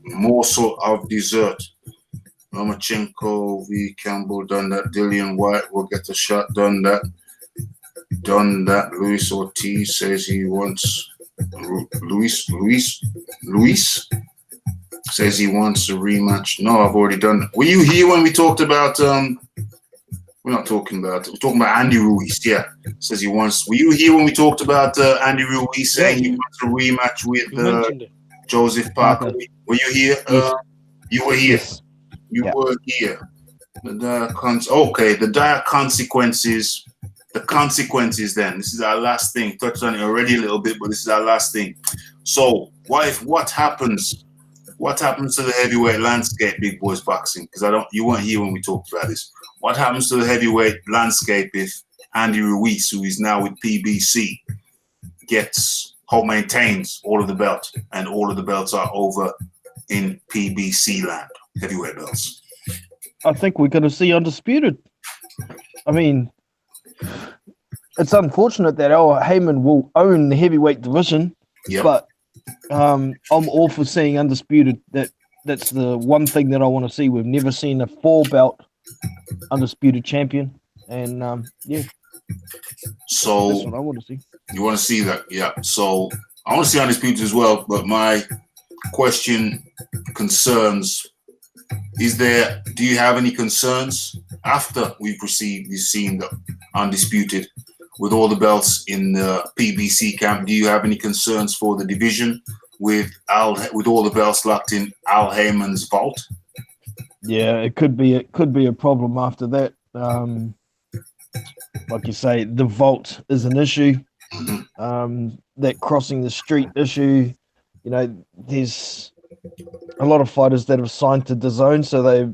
morsel of dessert. Lomachenko v. Campbell, done that. Dillian Whyte will get a shot, done that. Luis Ortiz says he wants... Luis says he wants a rematch. No, I've already done it. Were you here when we talked about... we're talking about Andy Ruiz, yeah. Says he wants... Were you here when we talked about Andy Ruiz saying he wants a rematch with Joseph Parker? Were you here? Yes. You were here. Yes. You were here. The dire consequences. The consequences then. This is our last thing. Touched on it already a little bit, but this is our last thing. So what happens? What happens to the heavyweight landscape, big boys boxing? Because you weren't here when we talked about this. What happens to the heavyweight landscape if Andy Ruiz, who is now with PBC, maintains all of the belts, and all of the belts are over in PBC land, heavyweight belts? I think we're going to see undisputed. I mean, it's unfortunate that Al Heyman will own the heavyweight division, but I'm all for seeing undisputed. That's the one thing that I want to see. We've never seen a 4-belt undisputed champion, and so that's what I want to see. You want to see that, yeah. So I want to see undisputed as well, but my question concerns: do you have any concerns after we've seen the undisputed with all the belts in the PBC camp? Do you have any concerns for the division with all the belts locked in Al Heyman's vault? Yeah, it could be a problem after that. Like you say, the vault is an issue. That crossing the street issue. You know, there's a lot of fighters that have signed to DAZN, so they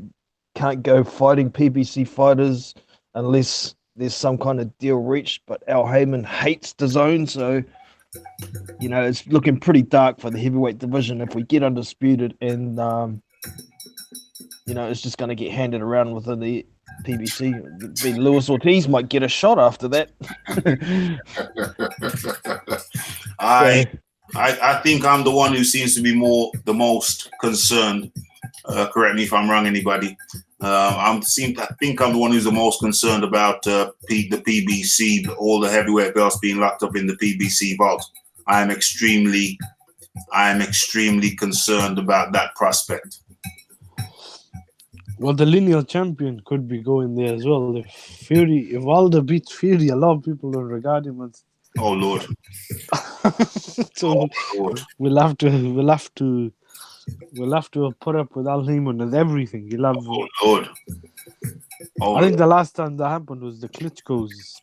can't go fighting PBC fighters unless there's some kind of deal reached. But Al Heyman hates DAZN, so you know it's looking pretty dark for the heavyweight division if we get undisputed, and you know it's just going to get handed around within the PBC. Luis Ortiz might get a shot after that. I think I'm the one who seems to be the most concerned. Correct me if I'm wrong, anybody. I think I'm the one who's the most concerned about the PBC, all the heavyweight belts being locked up in the PBC vault. I am extremely concerned about that prospect. Well, the lineal champion could be going there as well. If Wilder beats Fury, a lot of people will regard him as. Oh Lord! So Lord. We'll have to will have to put up with Al Heyman and everything. He'll have. Oh Lord. Oh, I think the last time that happened was the Klitschko's.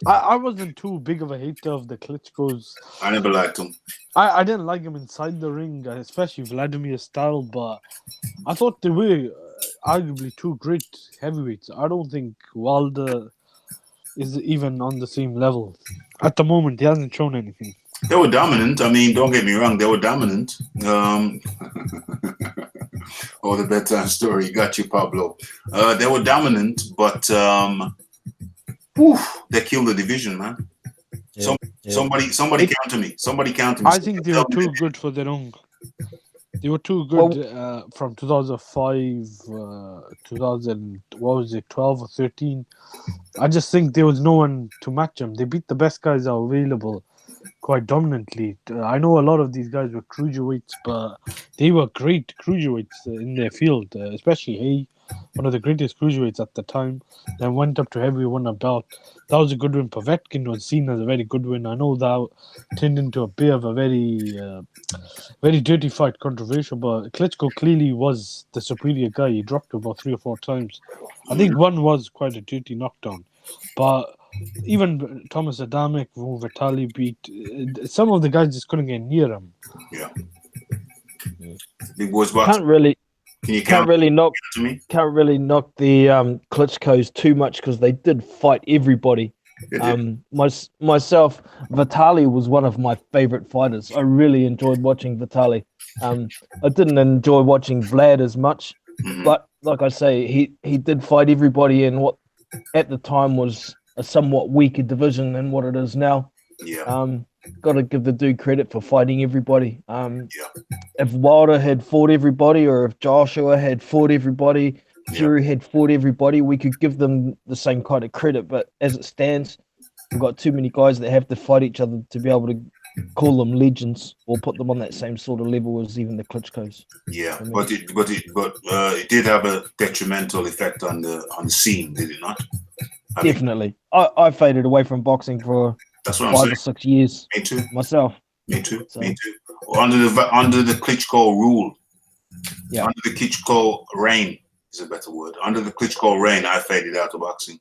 I wasn't too big of a hater of the Klitschko's. I never liked him. I didn't like him inside the ring, especially Vladimir's style, but I thought they were arguably two great heavyweights. I don't think Wilder is even on the same level. At the moment, he hasn't shown anything. They were dominant. I mean, don't get me wrong, they were dominant. Oh, the bedtime story. Got you, Pablo. They were dominant, but they killed the division, man. Yeah, Somebody counter me. Somebody counter me. I think they were too good for their own. They were too good from 2005, 12 or 13. I just think there was no one to match them. They beat the best guys that were available quite dominantly. I know a lot of these guys were cruiserweights, but they were great cruiserweights in their field, especially Hay, one of the greatest cruiserweights at the time. Then went up to heavyweight, won a belt. That was a good win. Povetkin was seen as a very good win. I know that turned into a bit of a very dirty fight, controversial, but Klitschko clearly was the superior guy. He dropped about 3 or 4 times. I think one was quite a dirty knockdown, but even Thomas Adamek, who Vitali beat, some of the guys just couldn't get near him. Yeah. Big boys box. Can't really knock to me? Can't really knock the Klitschko's too much because they did fight everybody. Myself, Vitali was one of my favorite fighters. I really enjoyed watching Vitali. I didn't enjoy watching Vlad as much, but like I say, he did fight everybody in what at the time was a somewhat weaker division than what it is now. Yeah. Got to give the dude credit for fighting everybody. If Wilder had fought everybody, or if Joshua had fought everybody, Fury had fought everybody, we could give them the same kind of credit. But as it stands, we've got too many guys that have to fight each other to be able to call them legends or put them on that same sort of level as even the Klitschko's. Yeah, but it did have a detrimental effect on the scene, did it not? Definitely. I faded away from boxing for that's what 5 or 6 years. Me too. Myself. Me too. Under the Klitschko rule. Yeah. Under the Klitschko reign is a better word. Under the Klitschko reign, I faded out of boxing.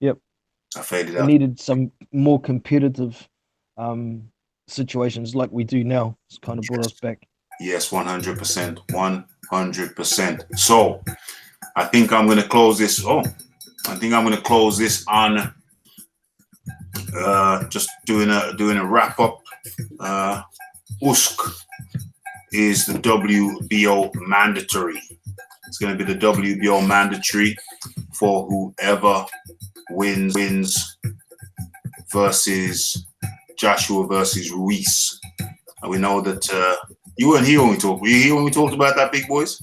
Yep. I faded We out. needed some more competitive situations like we do now. It's kind of brought us back. Yes, 100%. 100%. So I think I'm gonna close this. I think I'm gonna close this on just doing a wrap up. Usyk is the WBO mandatory. It's going to be the WBO mandatory for whoever wins versus Joshua versus Ruiz. And we know that you weren't here when we talked. Were you here when we talked about that, big boys?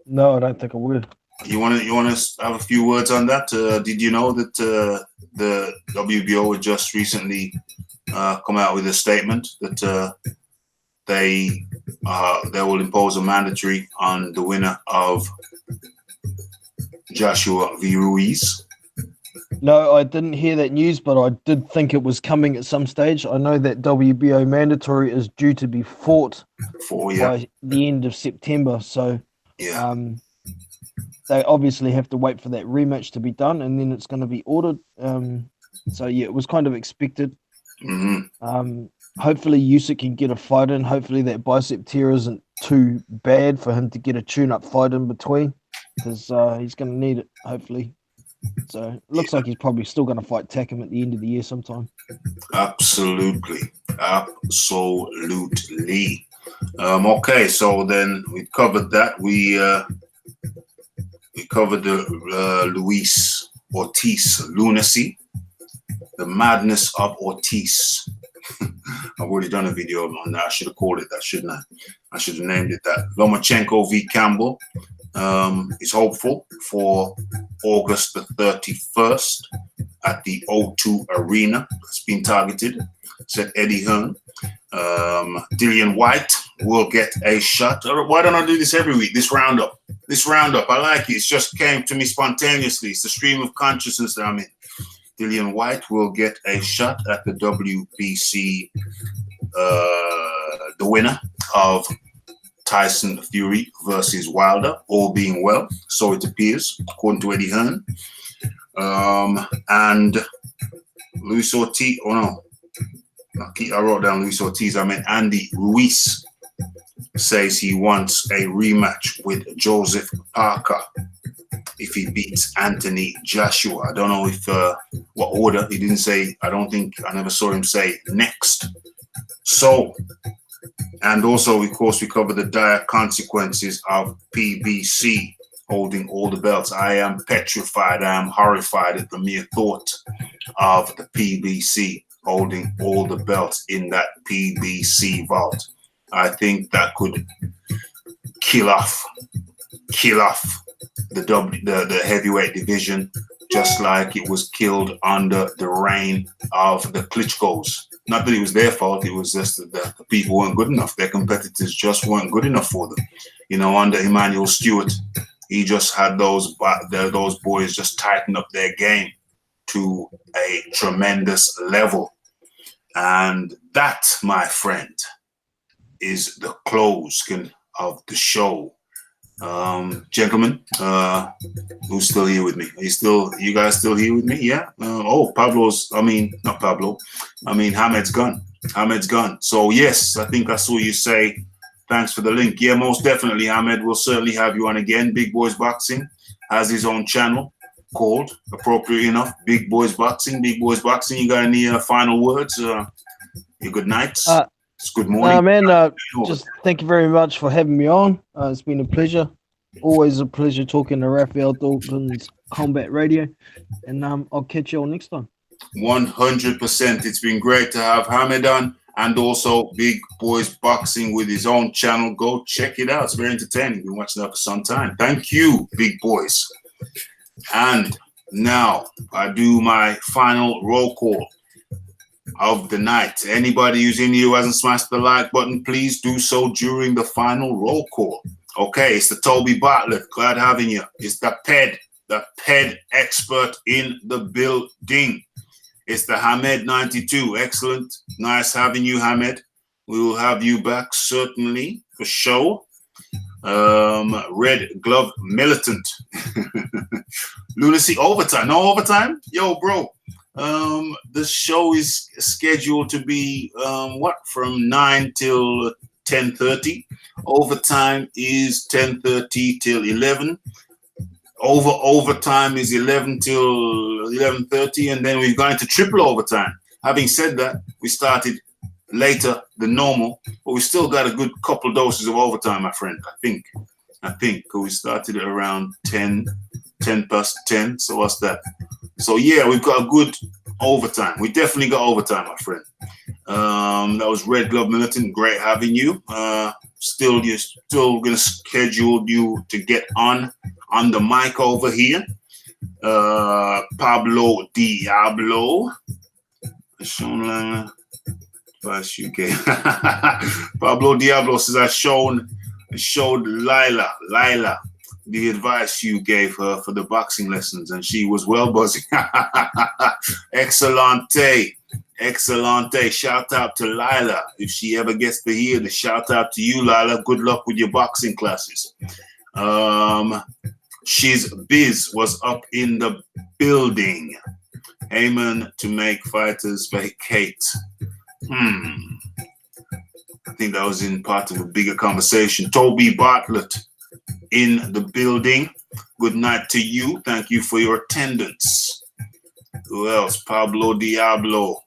No, I don't think I would. You want to have a few words on that? Did you know that the WBO had just recently come out with a statement that they will impose a mandatory on the winner of Joshua v. Ruiz? No, I didn't hear that news, but I did think it was coming at some stage. I know that WBO mandatory is due to be fought by the end of September, so they obviously have to wait for that rematch to be done, and then it's going to be ordered. So yeah, it was kind of expected. Hopefully Usyk can get a fight in. Hopefully that bicep tear isn't too bad for him to get a tune-up fight in between, because he's going to need it, hopefully. So it looks like he's probably still going to fight Takum at the end of the year sometime. Absolutely. Okay, so then we covered that. We covered the Luis Ortiz lunacy, the madness of Ortiz. I've already done a video on that. I should have called it that, shouldn't I? I should have named it that. Lomachenko v. Campbell is hopeful for August the 31st at the O2 Arena. It's been targeted, said Eddie Hearn. Dillian Whyte will get a shot. Why don't I do this every week? This roundup, I like it. It just came to me spontaneously. It's the stream of consciousness that I'm in. Dillian Whyte will get a shot at the WBC, the winner of Tyson Fury versus Wilder, all being well. So it appears, according to Eddie Hearn. And Luis Ortiz, oh no, I wrote down Luis Ortiz. I meant Andy Ruiz says he wants a rematch with Joseph Parker if he beats Anthony Joshua. I don't know if what order. He didn't say. I don't think I never saw him say next. So, and also, of course, we cover the dire consequences of PBC holding all the belts. I am petrified. I am horrified at the mere thought of the PBC holding all the belts in that PBC vault. I think that could kill off the heavyweight division, just like it was killed under the reign of the Klitschko's. Not that it was their fault, it was just that the people weren't good enough. Their competitors just weren't good enough for them. You know, under Emmanuel Stewart, he just had those boys just tighten up their game to a tremendous level. And that, my friend, is the close of the show. Gentlemen, who's still here with me? You guys still here with me? Yeah. Hamed's gone. So yes, I think I saw you say thanks for the link. Yeah, most definitely, Hamed. We'll certainly have you on again. Big Boys Boxing has his own channel called, appropriate enough, Big Boys Boxing. Big Boys Boxing. You got any final words? Your good nights. It's good morning. Just thank you very much for having me on. It's been a pleasure. Always a pleasure talking to Raphael Dawkins Combat Radio. And I'll catch you all next time. 100%. It's been great to have Hamed on, and also Big Boys Boxing with his own channel. Go check it out. It's very entertaining. Been watching that for some time. Thank you, Big Boys. And now I do my final roll call of the night. Anybody who's in here who hasn't smashed the like button, please do so during the final roll call. Okay, it's the Toby Bartlett. Glad having you. It's the PED expert in the building. It's the Hamed 92. Excellent. Nice having you, Hamed. We will have you back certainly for sure. Red Glove Militant. Lunacy overtime. No overtime? Yo, bro. The show is scheduled to be from 9 till 10:30. Overtime is 10:30 till 11. Overtime is 11 till 11:30, and then we've gone into triple overtime. Having said that, we started later than normal, but we still got a good couple doses of overtime, my friend. I think we started at around 10 past 10. So what's that? So yeah, we've got a good overtime. We definitely got overtime, my friend. That was Red Glove Militant. Great having you. You're still gonna schedule you to get on the mic over here. Pablo Diablo. Pablo Diablo says I showed Lila the advice you gave her for the boxing lessons, and she was well buzzing. Excellente. Shout out to Lila. If she ever gets to hear the shout out to you, Lila. Good luck with your boxing classes. She's Biz was up in the building. Amen to make fighters vacate. I think that was in part of a bigger conversation. Toby Bartlett in the building. Good night to you. Thank you for your attendance. Who else? Pablo Diablo.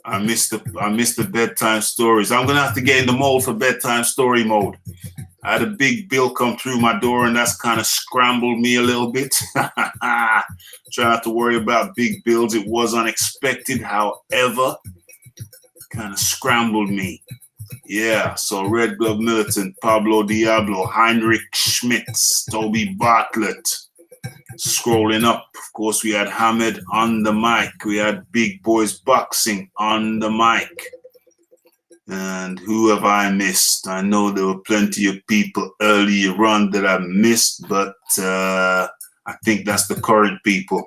I missed the bedtime stories. I'm gonna have to get in the mode for bedtime story mode. I had a big bill come through my door, and that's kind of scrambled me a little bit. Try not to worry about big bills. It was unexpected, however, kind of scrambled me. Yeah, so Red Glove Militant, Pablo Diablo, Heinrich Schmitz, Toby Bartlett. Scrolling up, of course, we had Hamed on the mic. We had Big Boys Boxing on the mic. And who have I missed? I know there were plenty of people earlier on that I missed, but I think that's the current people.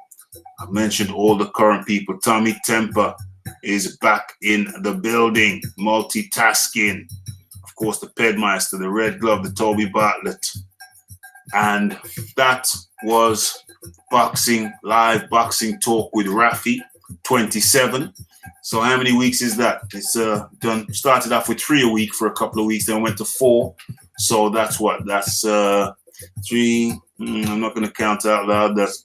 I mentioned all the current people. Tommy Temper is back in the building, multitasking. Of course, the Pedmeister, the Red Glove, the Toby Bartlett. And that was live boxing talk with Raphie 27. So how many weeks is that? It's done. Started off with 3 a week for a couple of weeks, then went to 4. So that's what? That's 3. I'm not going to count out loud. That's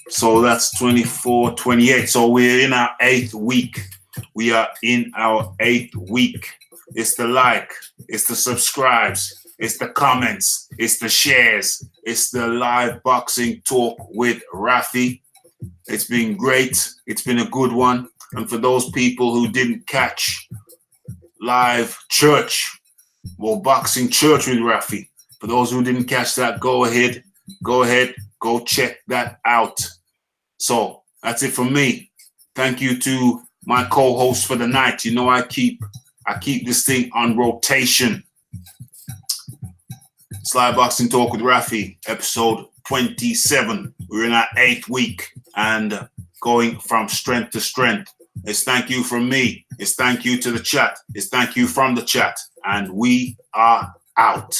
so that's 24, 28. So we're in our 8th week. We are in our 8th week. It's the like, it's the subscribes, it's the comments, it's the shares, it's the live boxing talk with Raphie. It's been great. It's been a good one. And for those people who didn't catch live church or boxing church with Raphie, for those who didn't catch that, go ahead, go check that out. So that's it from me. Thank you to my co-host for the night. You know, I keep this thing on rotation. Live boxing talk with Raphie, episode 27. We're in our 8th week and going from strength to strength. It's thank you from me. It's thank you to the chat. It's thank you from the chat. And we are out.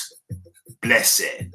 Blessed.